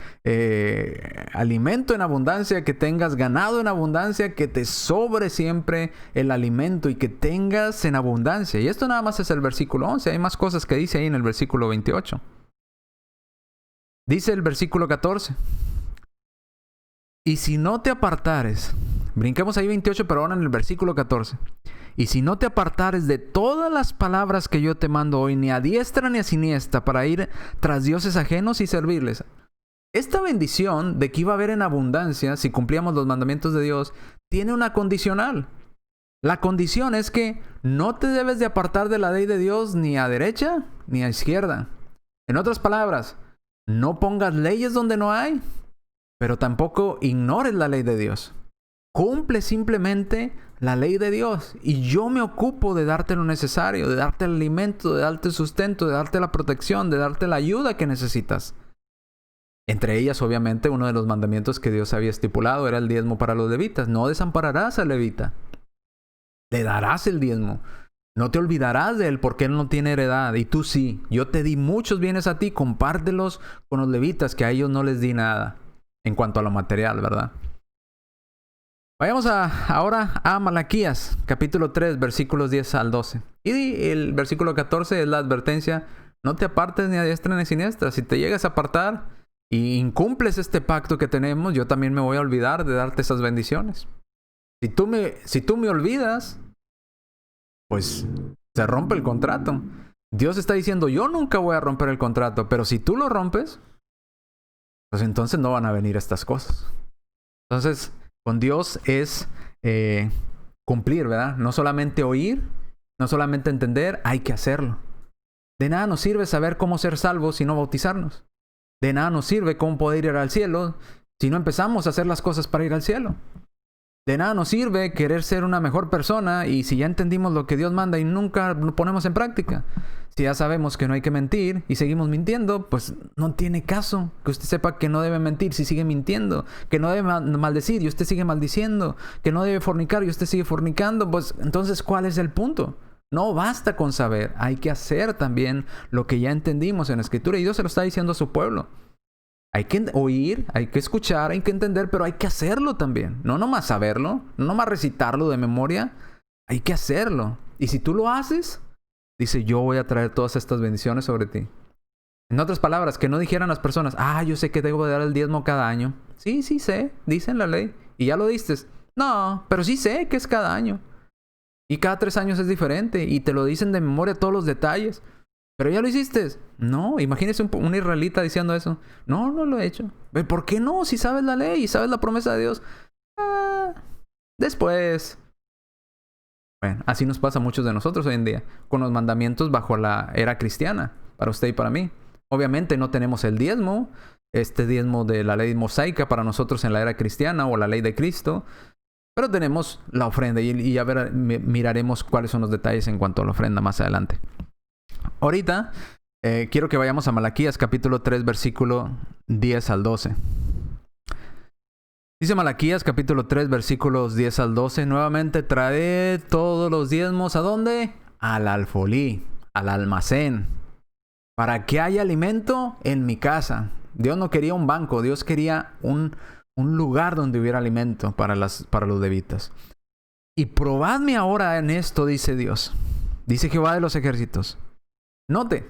alimento en abundancia, que tengas ganado en abundancia, que te sobre siempre el alimento y que tengas en abundancia. Y esto nada más es el versículo 11. Hay más cosas que dice ahí en el versículo 28. Dice el versículo 14. Y si no te apartares, brinquemos ahí 28, pero ahora en el versículo 14. Y si no te apartares de todas las palabras que yo te mando hoy, ni a diestra ni a siniestra, para ir tras dioses ajenos y servirles. Esta bendición de que iba a haber en abundancia, si cumplíamos los mandamientos de Dios, tiene una condicional. La condición es que no te debes de apartar de la ley de Dios ni a derecha ni a izquierda. En otras palabras, no pongas leyes donde no hay, pero tampoco ignores la ley de Dios. Cumple simplemente la ley de Dios y yo me ocupo de darte lo necesario, de darte el alimento, de darte el sustento, de darte la protección, de darte la ayuda que necesitas. Entre ellas, obviamente, uno de los mandamientos que Dios había estipulado era el diezmo para los levitas. No desampararás al levita. Le darás el diezmo. No te olvidarás de él porque él no tiene heredad y tú sí. Yo te di muchos bienes a ti, compártelos con los levitas, que a ellos no les di nada en cuanto a lo material, ¿verdad? Vayamos ahora a Malaquías, capítulo 3, versículos 10 al 12. Y el versículo 14 es la advertencia, no te apartes ni a diestra ni a siniestra. Si te llegas a apartar y incumples este pacto que tenemos, yo también me voy a olvidar de darte esas bendiciones. Si tú me olvidas, pues se rompe el contrato. Dios está diciendo, yo nunca voy a romper el contrato, pero si tú lo rompes, pues entonces no van a venir estas cosas. Entonces, con Dios es cumplir, ¿verdad? No solamente oír, no solamente entender, hay que hacerlo. De nada nos sirve saber cómo ser salvos si no bautizarnos. De nada nos sirve cómo poder ir al cielo si no empezamos a hacer las cosas para ir al cielo. De nada nos sirve querer ser una mejor persona y si ya entendimos lo que Dios manda y nunca lo ponemos en práctica. Si ya sabemos que no hay que mentir y seguimos mintiendo, pues no tiene caso que usted sepa que no debe mentir si sigue mintiendo, que no debe maldecir y usted sigue maldiciendo, que no debe fornicar y usted sigue fornicando, pues entonces ¿cuál es el punto? No basta con saber, hay que hacer también lo que ya entendimos en la Escritura y Dios se lo está diciendo a su pueblo. Hay que oír, hay que escuchar, hay que entender, pero hay que hacerlo también. No nomás saberlo, no nomás recitarlo de memoria, hay que hacerlo. Y si tú lo haces, dice, yo voy a traer todas estas bendiciones sobre ti. En otras palabras, que no dijeran las personas, yo sé que debo de dar el diezmo cada año. Sí, sé, dice en la ley. Y ya lo diste. No, pero sí sé que es cada año. Y cada 3 años es diferente. Y te lo dicen de memoria todos los detalles. ¿Pero ya lo hiciste? No, imagínese un israelita diciendo eso. No, no lo he hecho. ¿Por qué no? Si sabes la ley y sabes la promesa de Dios. Después. Bueno, así nos pasa a muchos de nosotros hoy en día, con los mandamientos bajo la era cristiana, para usted y para mí. Obviamente no tenemos el diezmo, este diezmo de la ley mosaica para nosotros en la era cristiana o la ley de Cristo, pero tenemos la ofrenda y ya miraremos cuáles son los detalles en cuanto a la ofrenda más adelante. Ahorita quiero que vayamos a Malaquías capítulo 3 versículo 10 al 12. Dice Malaquías capítulo 3 versículos 10 al 12. Nuevamente traed todos los diezmos. ¿A dónde? Al alfolí, al almacén. Para que haya alimento en mi casa. Dios no quería un banco. Dios quería un lugar donde hubiera alimento para los levitas. Y probadme ahora en esto, dice Dios. Dice Jehová de los ejércitos. Note,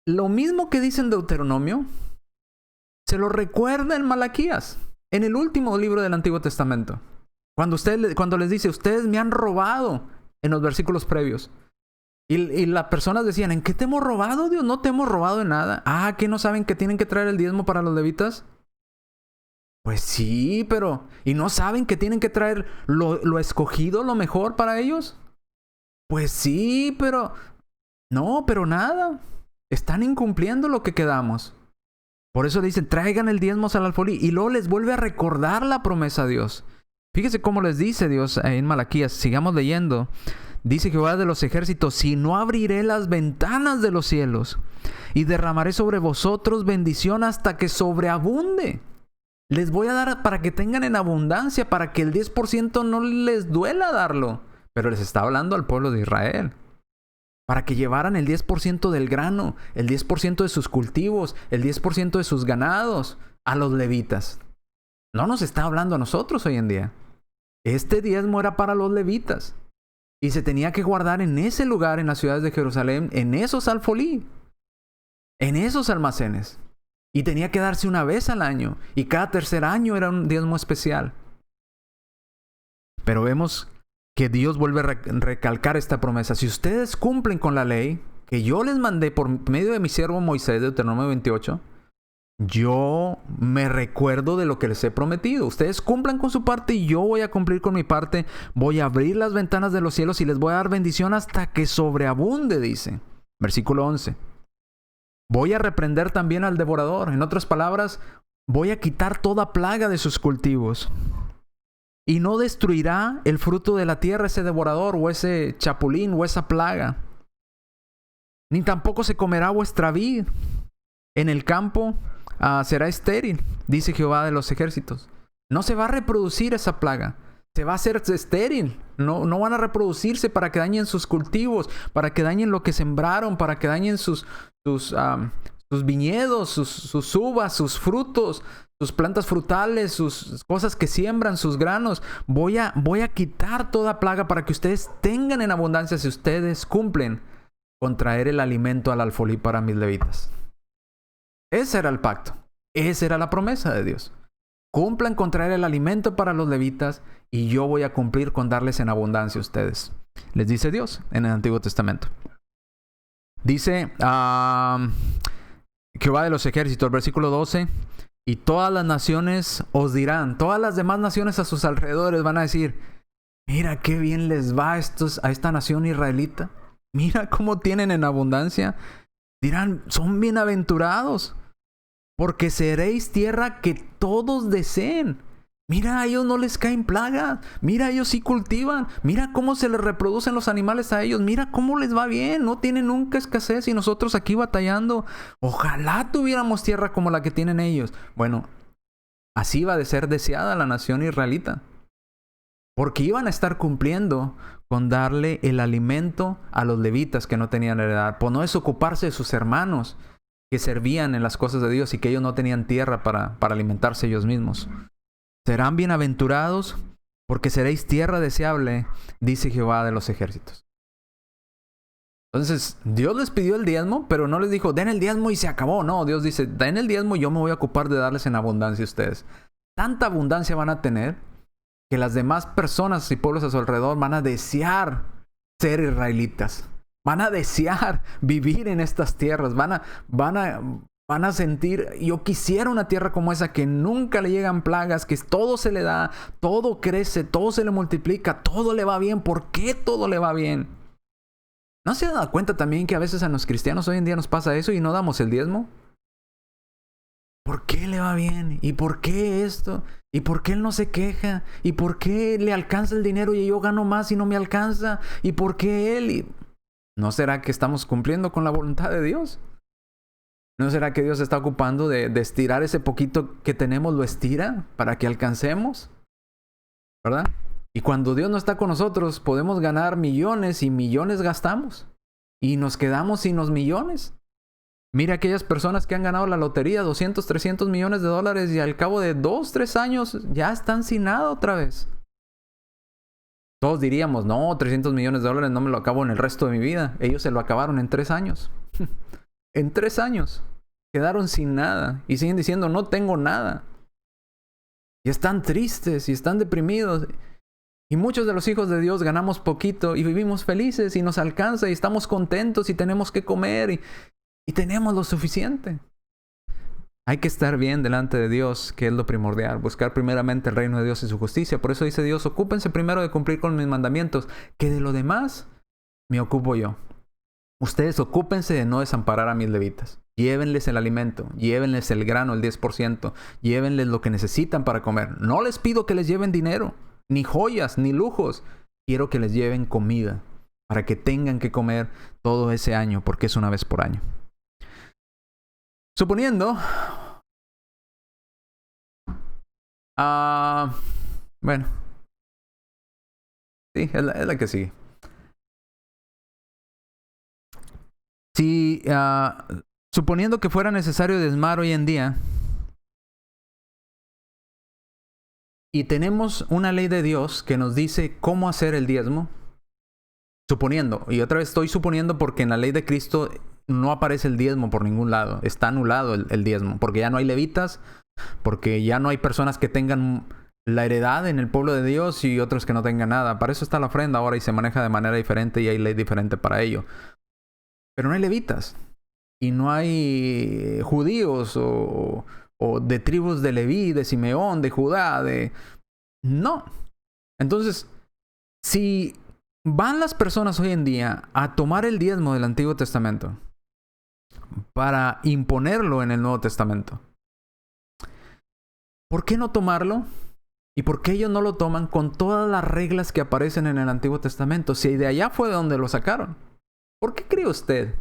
lo mismo que dice en Deuteronomio, se lo recuerda en Malaquías. En el último libro del Antiguo Testamento. Cuando les dice, ustedes me han robado en los versículos previos. Y las personas decían, ¿en qué te hemos robado, Dios? No te hemos robado en nada. ¿Que no saben que tienen que traer el diezmo para los levitas? Pues sí, pero... ¿Y no saben que tienen que traer lo escogido, lo mejor para ellos? Pues sí, pero... No, pero nada. Están incumpliendo lo que quedamos. Por eso dicen, traigan el diezmo al alfolí. Y luego les vuelve a recordar la promesa a Dios. Fíjese cómo les dice Dios en Malaquías. Sigamos leyendo. Dice Jehová de los ejércitos, si no abriré las ventanas de los cielos y derramaré sobre vosotros bendición hasta que sobreabunde. Les voy a dar para que tengan en abundancia, para que el 10% no les duela darlo. Pero les está hablando al pueblo de Israel. Para que llevaran el 10% del grano, el 10% de sus cultivos, el 10% de sus ganados a los levitas. No nos está hablando a nosotros hoy en día. Este diezmo era para los levitas. Y se tenía que guardar en ese lugar, en las ciudades de Jerusalén, en esos alfolí, en esos almacenes. Y tenía que darse una vez al año. Y cada tercer año era un diezmo especial. Pero vemos que Dios vuelve a recalcar esta promesa. Si ustedes cumplen con la ley que yo les mandé por medio de mi siervo Moisés, Deuteronomio 28, yo me recuerdo de lo que les he prometido. Ustedes cumplan con su parte y yo voy a cumplir con mi parte. Voy a abrir las ventanas de los cielos y les voy a dar bendición hasta que sobreabunde, dice. Versículo 11. Voy a reprender también al devorador. En otras palabras, voy a quitar toda plaga de sus cultivos. Y no destruirá el fruto de la tierra ese devorador o ese chapulín o esa plaga. Ni tampoco se comerá vuestra vid. En el campo será estéril, dice Jehová de los ejércitos. No se va a reproducir esa plaga. Se va a hacer estéril. No van a reproducirse para que dañen sus cultivos, para que dañen lo que sembraron, para que dañen sus viñedos, sus uvas, sus frutos, sus plantas frutales, sus cosas que siembran, sus granos. Voy a quitar toda plaga para que ustedes tengan en abundancia si ustedes cumplen con traer el alimento al alfolí para mis levitas. Ese era el pacto. Esa era la promesa de Dios. Cumplan con traer el alimento para los levitas y yo voy a cumplir con darles en abundancia a ustedes. Les dice Dios en el Antiguo Testamento. Dice Jehová de los ejércitos, versículo 12. Y todas las naciones os dirán, todas las demás naciones a sus alrededores van a decir, mira qué bien les va a esta nación israelita. Mira cómo tienen en abundancia. Dirán, son bienaventurados, porque seréis tierra que todos deseen. Mira, a ellos no les caen plagas. Mira, ellos sí cultivan. Mira cómo se les reproducen los animales a ellos. Mira cómo les va bien. No tienen nunca escasez y nosotros aquí batallando. Ojalá tuviéramos tierra como la que tienen ellos. Bueno, así va de ser deseada la nación israelita. Porque iban a estar cumpliendo con darle el alimento a los levitas que no tenían heredad. Por no desocuparse de sus hermanos que servían en las cosas de Dios y que ellos no tenían tierra para alimentarse ellos mismos. Serán bienaventurados porque seréis tierra deseable, dice Jehová de los ejércitos. Entonces, Dios les pidió el diezmo, pero no les dijo, den el diezmo y se acabó. No, Dios dice, den el diezmo y yo me voy a ocupar de darles en abundancia a ustedes. Tanta abundancia van a tener que las demás personas y pueblos a su alrededor van a desear ser israelitas. Van a desear vivir en estas tierras. Van a sentir, yo quisiera una tierra como esa, que nunca le llegan plagas, que todo se le da, todo crece, todo se le multiplica, todo le va bien. ¿Por qué todo le va bien? ¿No se ha dado cuenta también que a veces a los cristianos hoy en día nos pasa eso y no damos el diezmo? ¿Por qué le va bien? ¿Y por qué esto? ¿Y por qué él no se queja? ¿Y por qué le alcanza el dinero y yo gano más y no me alcanza? ¿Y por qué él? ¿No será que estamos cumpliendo con la voluntad de Dios? ¿No será que Dios se está ocupando de estirar ese poquito que tenemos, lo estira para que alcancemos? ¿Verdad? Y cuando Dios no está con nosotros, podemos ganar millones y millones gastamos. Y nos quedamos sin los millones. Mira aquellas personas que han ganado la lotería, 200, 300 millones de dólares, y al cabo de 2, 3 años ya están sin nada otra vez. Todos diríamos, no, 300 millones de dólares no me lo acabo en el resto de mi vida. Ellos se lo acabaron en 3 años. En 3 años. Quedaron sin nada. Y siguen diciendo, no tengo nada. Y están tristes y están deprimidos. Y muchos de los hijos de Dios ganamos poquito y vivimos felices y nos alcanza y estamos contentos y tenemos que comer y tenemos lo suficiente. Hay que estar bien delante de Dios, que es lo primordial. Buscar primeramente el reino de Dios y su justicia. Por eso dice Dios, ocúpense primero de cumplir con mis mandamientos, que de lo demás me ocupo yo. Ustedes ocúpense de no desamparar a mis levitas. Llévenles el alimento, llévenles el grano, el 10%, llévenles lo que necesitan para comer. No les pido que les lleven dinero, ni joyas, ni lujos. Quiero que les lleven comida, para que tengan que comer todo ese año, porque es una vez por año. Suponiendo, bueno, sí, es la que sigue. Si, suponiendo que fuera necesario diezmar hoy en día, y tenemos una ley de Dios que nos dice cómo hacer el diezmo, suponiendo, y otra vez estoy suponiendo porque en la ley de Cristo no aparece el diezmo por ningún lado. Está anulado el diezmo. Porque ya no hay levitas. Porque ya no hay personas que tengan la heredad en el pueblo de Dios y otros que no tengan nada. Para eso está la ofrenda ahora y se maneja de manera diferente y hay ley diferente para ello. Pero no hay levitas. Y no hay judíos o de tribus de Leví, de Simeón, de Judá, No. Entonces, si van las personas hoy en día a tomar el diezmo del Antiguo Testamento para imponerlo en el Nuevo Testamento, ¿por qué no tomarlo? ¿Y por qué ellos no lo toman con todas las reglas que aparecen en el Antiguo Testamento? Si de allá fue de donde lo sacaron. ¿Por qué cree usted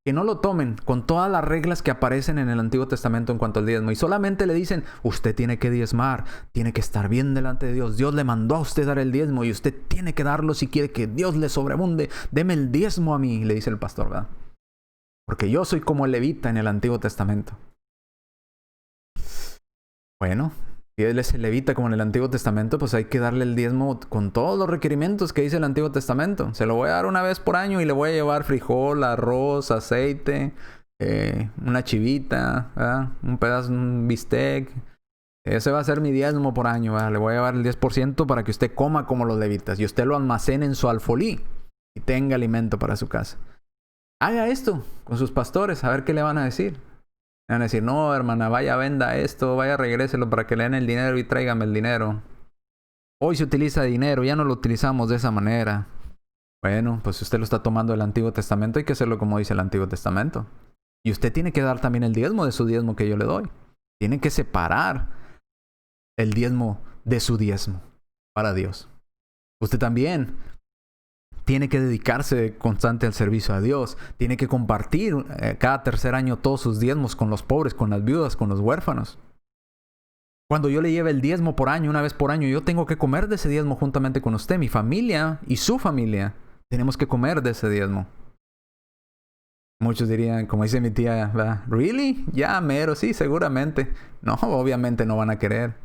que no lo tomen con todas las reglas que aparecen en el Antiguo Testamento en cuanto al diezmo? Y solamente le dicen, usted tiene que diezmar, tiene que estar bien delante de Dios. Dios le mandó a usted dar el diezmo y usted tiene que darlo si quiere que Dios le sobreabunde. Deme el diezmo a mí, le dice el pastor, ¿verdad? Porque yo soy como el levita en el Antiguo Testamento. Bueno, si él es el levita como en el Antiguo Testamento, pues hay que darle el diezmo con todos los requerimientos que dice el Antiguo Testamento. Se lo voy a dar una vez por año y le voy a llevar frijol, arroz, aceite, una chivita, ¿verdad? Un pedazo, un bistec. Ese va a ser mi diezmo por año, ¿verdad? Le voy a llevar el 10% para que usted coma como los levitas y usted lo almacene en su alfolí y tenga alimento para su casa. Haga esto con sus pastores, a ver qué le van a decir. Le van a decir, no, hermana, vaya, venda esto, vaya, regréselo para que le den el dinero y tráigame el dinero. Hoy se utiliza dinero, ya no lo utilizamos de esa manera. Bueno, pues usted lo está tomando del Antiguo Testamento, hay que hacerlo como dice el Antiguo Testamento. Y usted tiene que dar también el diezmo de su diezmo que yo le doy. Tiene que separar el diezmo de su diezmo para Dios. Usted también tiene que dedicarse constante al servicio a Dios. Tiene que compartir cada tercer año todos sus diezmos con los pobres, con las viudas, con los huérfanos. Cuando yo le lleve el diezmo por año, una vez por año, yo tengo que comer de ese diezmo juntamente con usted. Mi familia y su familia tenemos que comer de ese diezmo. Muchos dirían, como dice mi tía, ¿verdad? ¿Really? Ya, mero, sí, seguramente. No, obviamente no van a querer.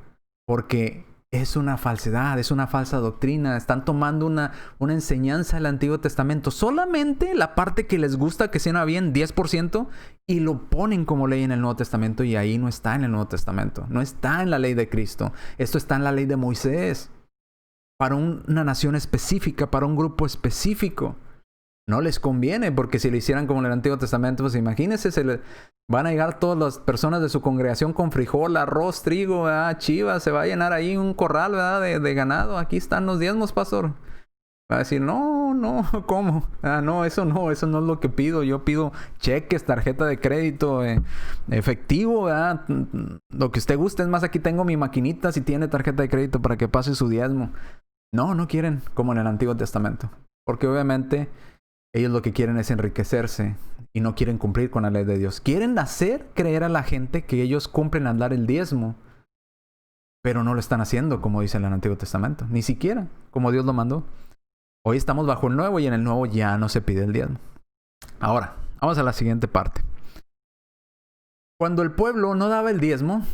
Porque es una falsedad, es una falsa doctrina. Están tomando una enseñanza del Antiguo Testamento. Solamente la parte que les gusta que sea bien, 10%, y lo ponen como ley en el Nuevo Testamento. Y ahí no está en el Nuevo Testamento. No está en la ley de Cristo. Esto está en la ley de Moisés. Para una nación específica, para un grupo específico. no les conviene, porque si lo hicieran como en el Antiguo Testamento, pues imagínense, van a llegar todas las personas de su congregación con frijol, arroz, trigo, ¿verdad? Chivas, se va a llenar ahí un corral, ¿verdad? De ganado. Aquí están los diezmos, pastor. Va a decir, no, ¿cómo? No, eso no es lo que pido. Yo pido cheques, tarjeta de crédito, efectivo, ¿verdad? Lo que usted guste. Es más, aquí tengo mi maquinita si tiene tarjeta de crédito para que pase su diezmo. No quieren como en el Antiguo Testamento. Porque obviamente ellos lo que quieren es enriquecerse y no quieren cumplir con la ley de Dios. Quieren hacer creer a la gente que ellos cumplen al dar el diezmo, pero no lo están haciendo como dice en el Antiguo Testamento. Ni siquiera como Dios lo mandó. Hoy estamos bajo el nuevo y en el nuevo ya no se pide el diezmo. Ahora, vamos a la siguiente parte. Cuando el pueblo no daba el diezmo,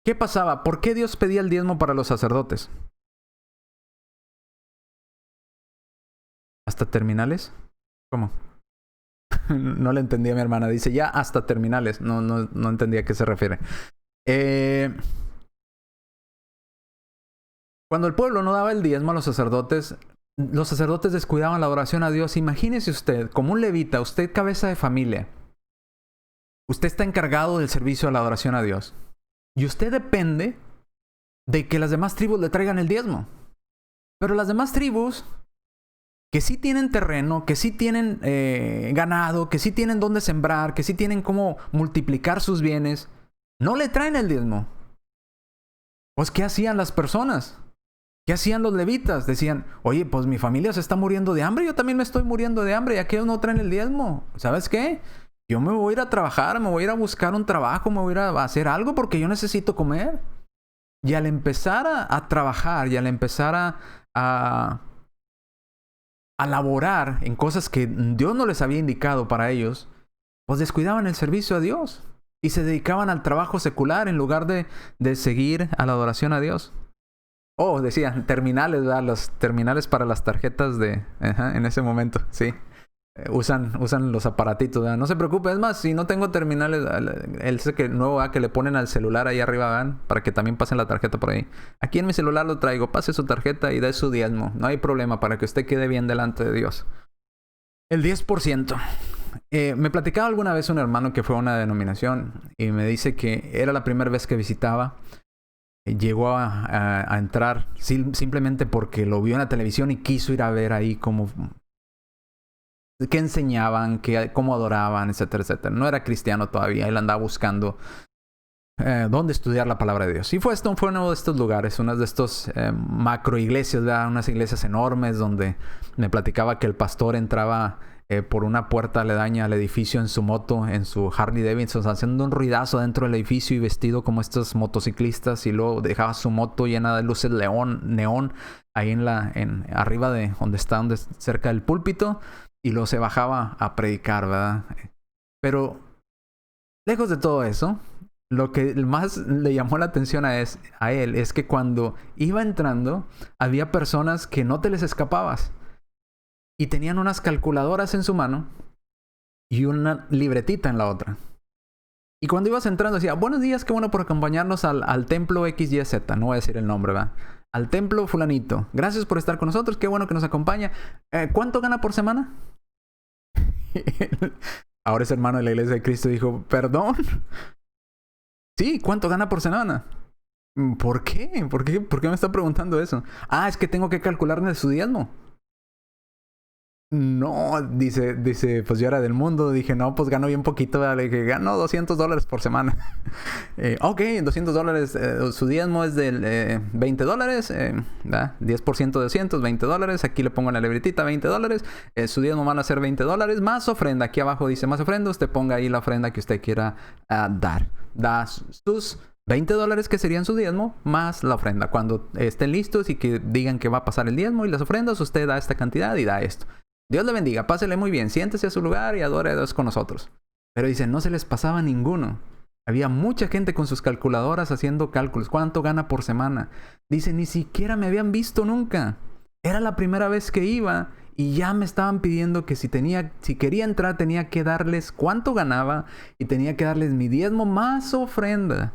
¿qué pasaba? ¿Por qué Dios pedía el diezmo para los sacerdotes? ¿Hasta terminales? ¿Cómo? No le entendí a mi hermana. Dice ya hasta terminales. No entendía a qué se refiere. Cuando el pueblo no daba el diezmo a los sacerdotes descuidaban la oración a Dios. Imagínese usted, como un levita, usted cabeza de familia. Usted está encargado del servicio a la adoración a Dios. Y usted depende de que las demás tribus le traigan el diezmo. Pero las demás tribus, que sí tienen terreno, que sí tienen ganado, que sí tienen dónde sembrar, que sí tienen cómo multiplicar sus bienes, no le traen el diezmo. Pues, ¿qué hacían las personas? ¿Qué hacían los levitas? Decían, oye, pues mi familia se está muriendo de hambre, yo también me estoy muriendo de hambre, y aquellos no traen el diezmo. ¿Sabes qué? Yo me voy a ir a trabajar, me voy a ir a buscar un trabajo, me voy a ir a hacer algo porque yo necesito comer. Y al empezar a trabajar y al empezar a laborar en cosas que Dios no les había indicado para ellos, pues descuidaban el servicio a Dios y se dedicaban al trabajo secular en lugar de seguir a la adoración a Dios. Decían terminales, ¿verdad? Los terminales para las tarjetas en ese momento, sí. Usan los aparatitos, ¿verdad? No se preocupe, es más, si no tengo terminales, ese que nuevo, ¿verdad? Que le ponen al celular ahí arriba, ¿verdad? Para que también pasen la tarjeta por ahí. Aquí en mi celular lo traigo, pase su tarjeta y dé su diezmo. No hay problema para que usted quede bien delante de Dios. El 10%. Me platicaba alguna vez un hermano que fue a una denominación y me dice que era la primera vez que visitaba. Llegó a entrar simplemente porque lo vio en la televisión y quiso ir a ver ahí cómo, qué enseñaban, cómo adoraban, etcétera, etcétera. No era cristiano todavía, él andaba buscando dónde estudiar la palabra de Dios. Y fue uno de estos lugares, uno de estos macro iglesias, ¿verdad? Unas iglesias enormes donde me platicaba que el pastor entraba por una puerta aledaña al edificio en su moto, en su Harley Davidson, haciendo un ruidazo dentro del edificio y vestido como estos motociclistas, y luego dejaba su moto llena de luces neón ahí arriba de donde está, cerca del púlpito, y luego se bajaba a predicar, ¿verdad? Pero lejos de todo eso, lo que más le llamó la atención a él es que cuando iba entrando había personas que no te les escapabas. Y tenían unas calculadoras en su mano y una libretita en la otra. Y cuando ibas entrando decía, buenos días, qué bueno por acompañarnos al templo XYZ. No voy a decir el nombre, ¿verdad? Al templo fulanito. Gracias por estar con nosotros, qué bueno que nos acompaña. ¿Cuánto gana por semana? Ahora ese hermano de la Iglesia de Cristo dijo, ¿perdón? Sí, ¿cuánto gana por semana? ¿Por qué? ¿Por qué me está preguntando eso? Es que tengo que calcularme su diezmo. No, dice, pues yo era del mundo. Dije, no, pues gano bien poquito. Le dije, gano $200 por semana. Ok, $200. Su diezmo es del $20. 10% de 200, $20. Aquí le pongo en la libretita $20. Su diezmo van a ser $20 más ofrenda. Aquí abajo dice más ofrenda. Usted ponga ahí la ofrenda que usted quiera dar. Da sus $20 que serían su diezmo más la ofrenda. Cuando estén listos y que digan que va a pasar el diezmo y las ofrendas, usted da esta cantidad y da esto. Dios le bendiga, pásele muy bien, siéntese a su lugar y adore a Dios con nosotros. Pero dicen, no se les pasaba ninguno. Había mucha gente con sus calculadoras haciendo cálculos. ¿Cuánto gana por semana? Dice, ni siquiera me habían visto nunca. Era la primera vez que iba y ya me estaban pidiendo que si quería entrar tenía que darles cuánto ganaba y tenía que darles mi diezmo más ofrenda.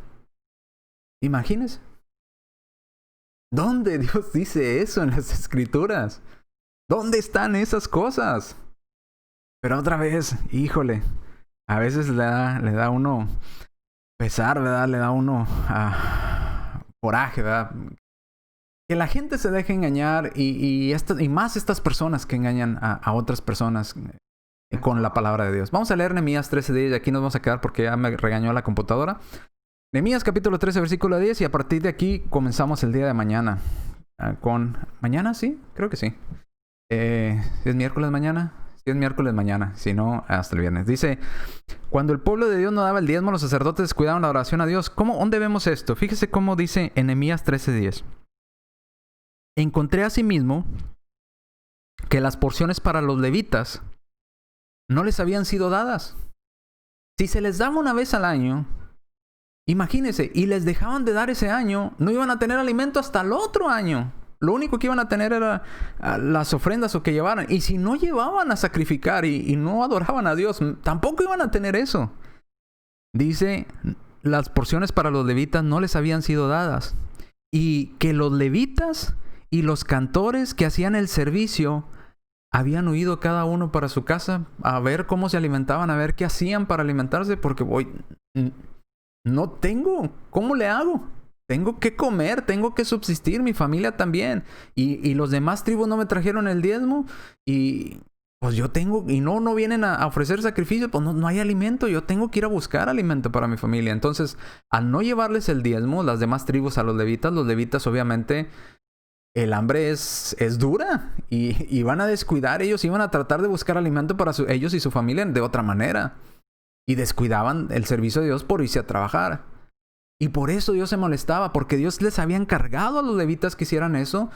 Imagínense. ¿Dónde Dios dice eso en las Escrituras? ¿Dónde están esas cosas? Pero otra vez, híjole, a veces le da a uno pesar, ¿verdad? Le da a uno coraje, ¿verdad? Que la gente se deje engañar y más estas personas que engañan a otras personas con la palabra de Dios. Vamos a leer Nehemías 13:10 y aquí nos vamos a quedar porque ya me regañó la computadora. Nehemías capítulo 13, versículo 10, y a partir de aquí comenzamos el día de mañana. ¿Mañana sí? Creo que sí. ¿Es miércoles mañana? Sí, es miércoles mañana. Si no, hasta el viernes. Dice, cuando el pueblo de Dios no daba el diezmo, los sacerdotes descuidaban la oración a Dios. ¿Dónde vemos esto? Fíjese cómo dice en Nehemías 13:10. Encontré asimismo que las porciones para los levitas no les habían sido dadas. Si se les daba una vez al año, imagínense, y les dejaban de dar ese año, no iban a tener alimento hasta el otro año. Lo único que iban a tener era las ofrendas o que llevaran. Y si no llevaban a sacrificar y no adoraban a Dios, tampoco iban a tener eso. Dice, las porciones para los levitas no les habían sido dadas. Y que los levitas y los cantores que hacían el servicio habían huido cada uno para su casa a ver cómo se alimentaban, a ver qué hacían para alimentarse, porque no tengo, ¿cómo le hago? Tengo que comer, tengo que subsistir, mi familia también. Y los demás tribus no me trajeron el diezmo y pues yo tengo, y no vienen a ofrecer sacrificios, pues no hay alimento, yo tengo que ir a buscar alimento para mi familia. Entonces, al no llevarles el diezmo, las demás tribus a los levitas obviamente, el hambre es dura y van a descuidar, ellos iban a tratar de buscar alimento para ellos y su familia de otra manera. Y descuidaban el servicio de Dios por irse a trabajar. Y por eso Dios se molestaba, porque Dios les había encargado a los levitas que hicieran eso,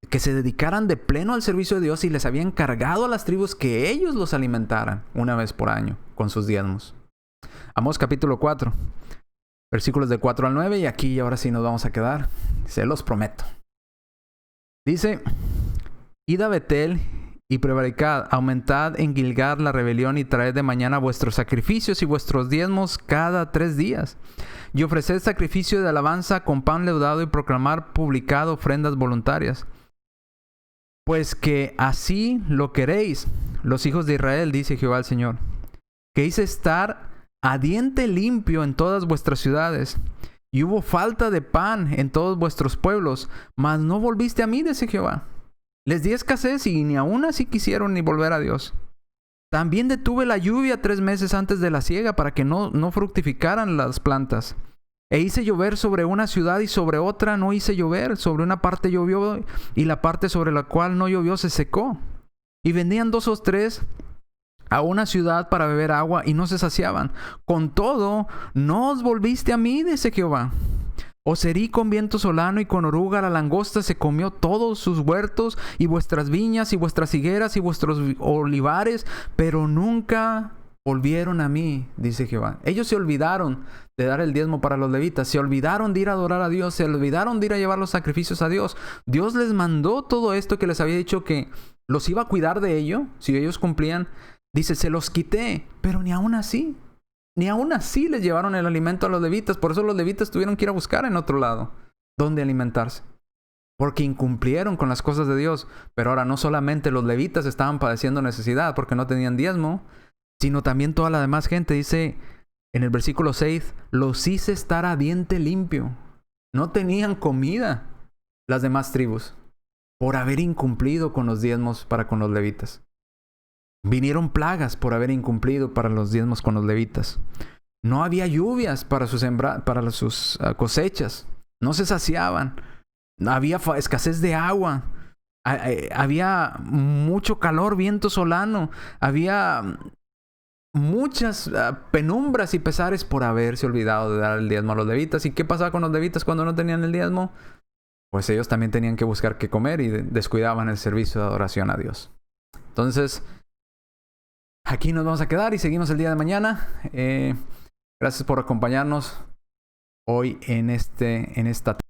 que se dedicaran de pleno al servicio de Dios, y les había encargado a las tribus que ellos los alimentaran una vez por año con sus diezmos. Amós capítulo 4, versículos de 4 al 9, y aquí ahora sí nos vamos a quedar, se los prometo. Dice, id a Betel y prevaricad, aumentad en Gilgal la rebelión y traed de mañana vuestros sacrificios y vuestros diezmos cada 3 días. Y ofreced sacrificio de alabanza con pan leudado y proclamar publicado ofrendas voluntarias. Pues que así lo queréis, los hijos de Israel, dice Jehová el Señor, que hice estar a diente limpio en todas vuestras ciudades. Y hubo falta de pan en todos vuestros pueblos, mas no volviste a mí, dice Jehová. Les di escasez y ni aún así quisieron ni volver a Dios. También detuve la lluvia 3 meses antes de la siega para que no fructificaran las plantas. E hice llover sobre una ciudad y sobre otra no hice llover. Sobre una parte llovió y la parte sobre la cual no llovió se secó. Y vendían 2 o 3 a una ciudad para beber agua y no se saciaban. Con todo, no os volviste a mí, dice Jehová. Os herí con viento solano y con oruga la langosta se comió todos sus huertos y vuestras viñas y vuestras higueras y vuestros olivares, pero nunca volvieron a mí, dice Jehová. Ellos se olvidaron de dar el diezmo para los levitas, se olvidaron de ir a adorar a Dios, se olvidaron de ir a llevar los sacrificios a Dios. Dios les mandó todo esto que les había dicho que los iba a cuidar de ello, si ellos cumplían. Dice, se los quité, pero ni aún así les llevaron el alimento a los levitas. Por eso los levitas tuvieron que ir a buscar en otro lado dónde alimentarse, porque incumplieron con las cosas de Dios. Pero ahora no solamente los levitas estaban padeciendo necesidad porque no tenían diezmo, sino también toda la demás gente. Dice en el versículo 6, los hice estar a diente limpio. No tenían comida las demás tribus por haber incumplido con los diezmos para con los levitas. Vinieron plagas por haber incumplido para los diezmos con los levitas. No había lluvias para sus cosechas. No se saciaban. Había escasez de agua. Había mucho calor, viento solano. Había muchas penumbras y pesares por haberse olvidado de dar el diezmo a los levitas. ¿Y qué pasaba con los levitas cuando no tenían el diezmo? Pues ellos también tenían que buscar qué comer y descuidaban el servicio de adoración a Dios. Entonces, aquí nos vamos a quedar y seguimos el día de mañana. Gracias por acompañarnos hoy en esta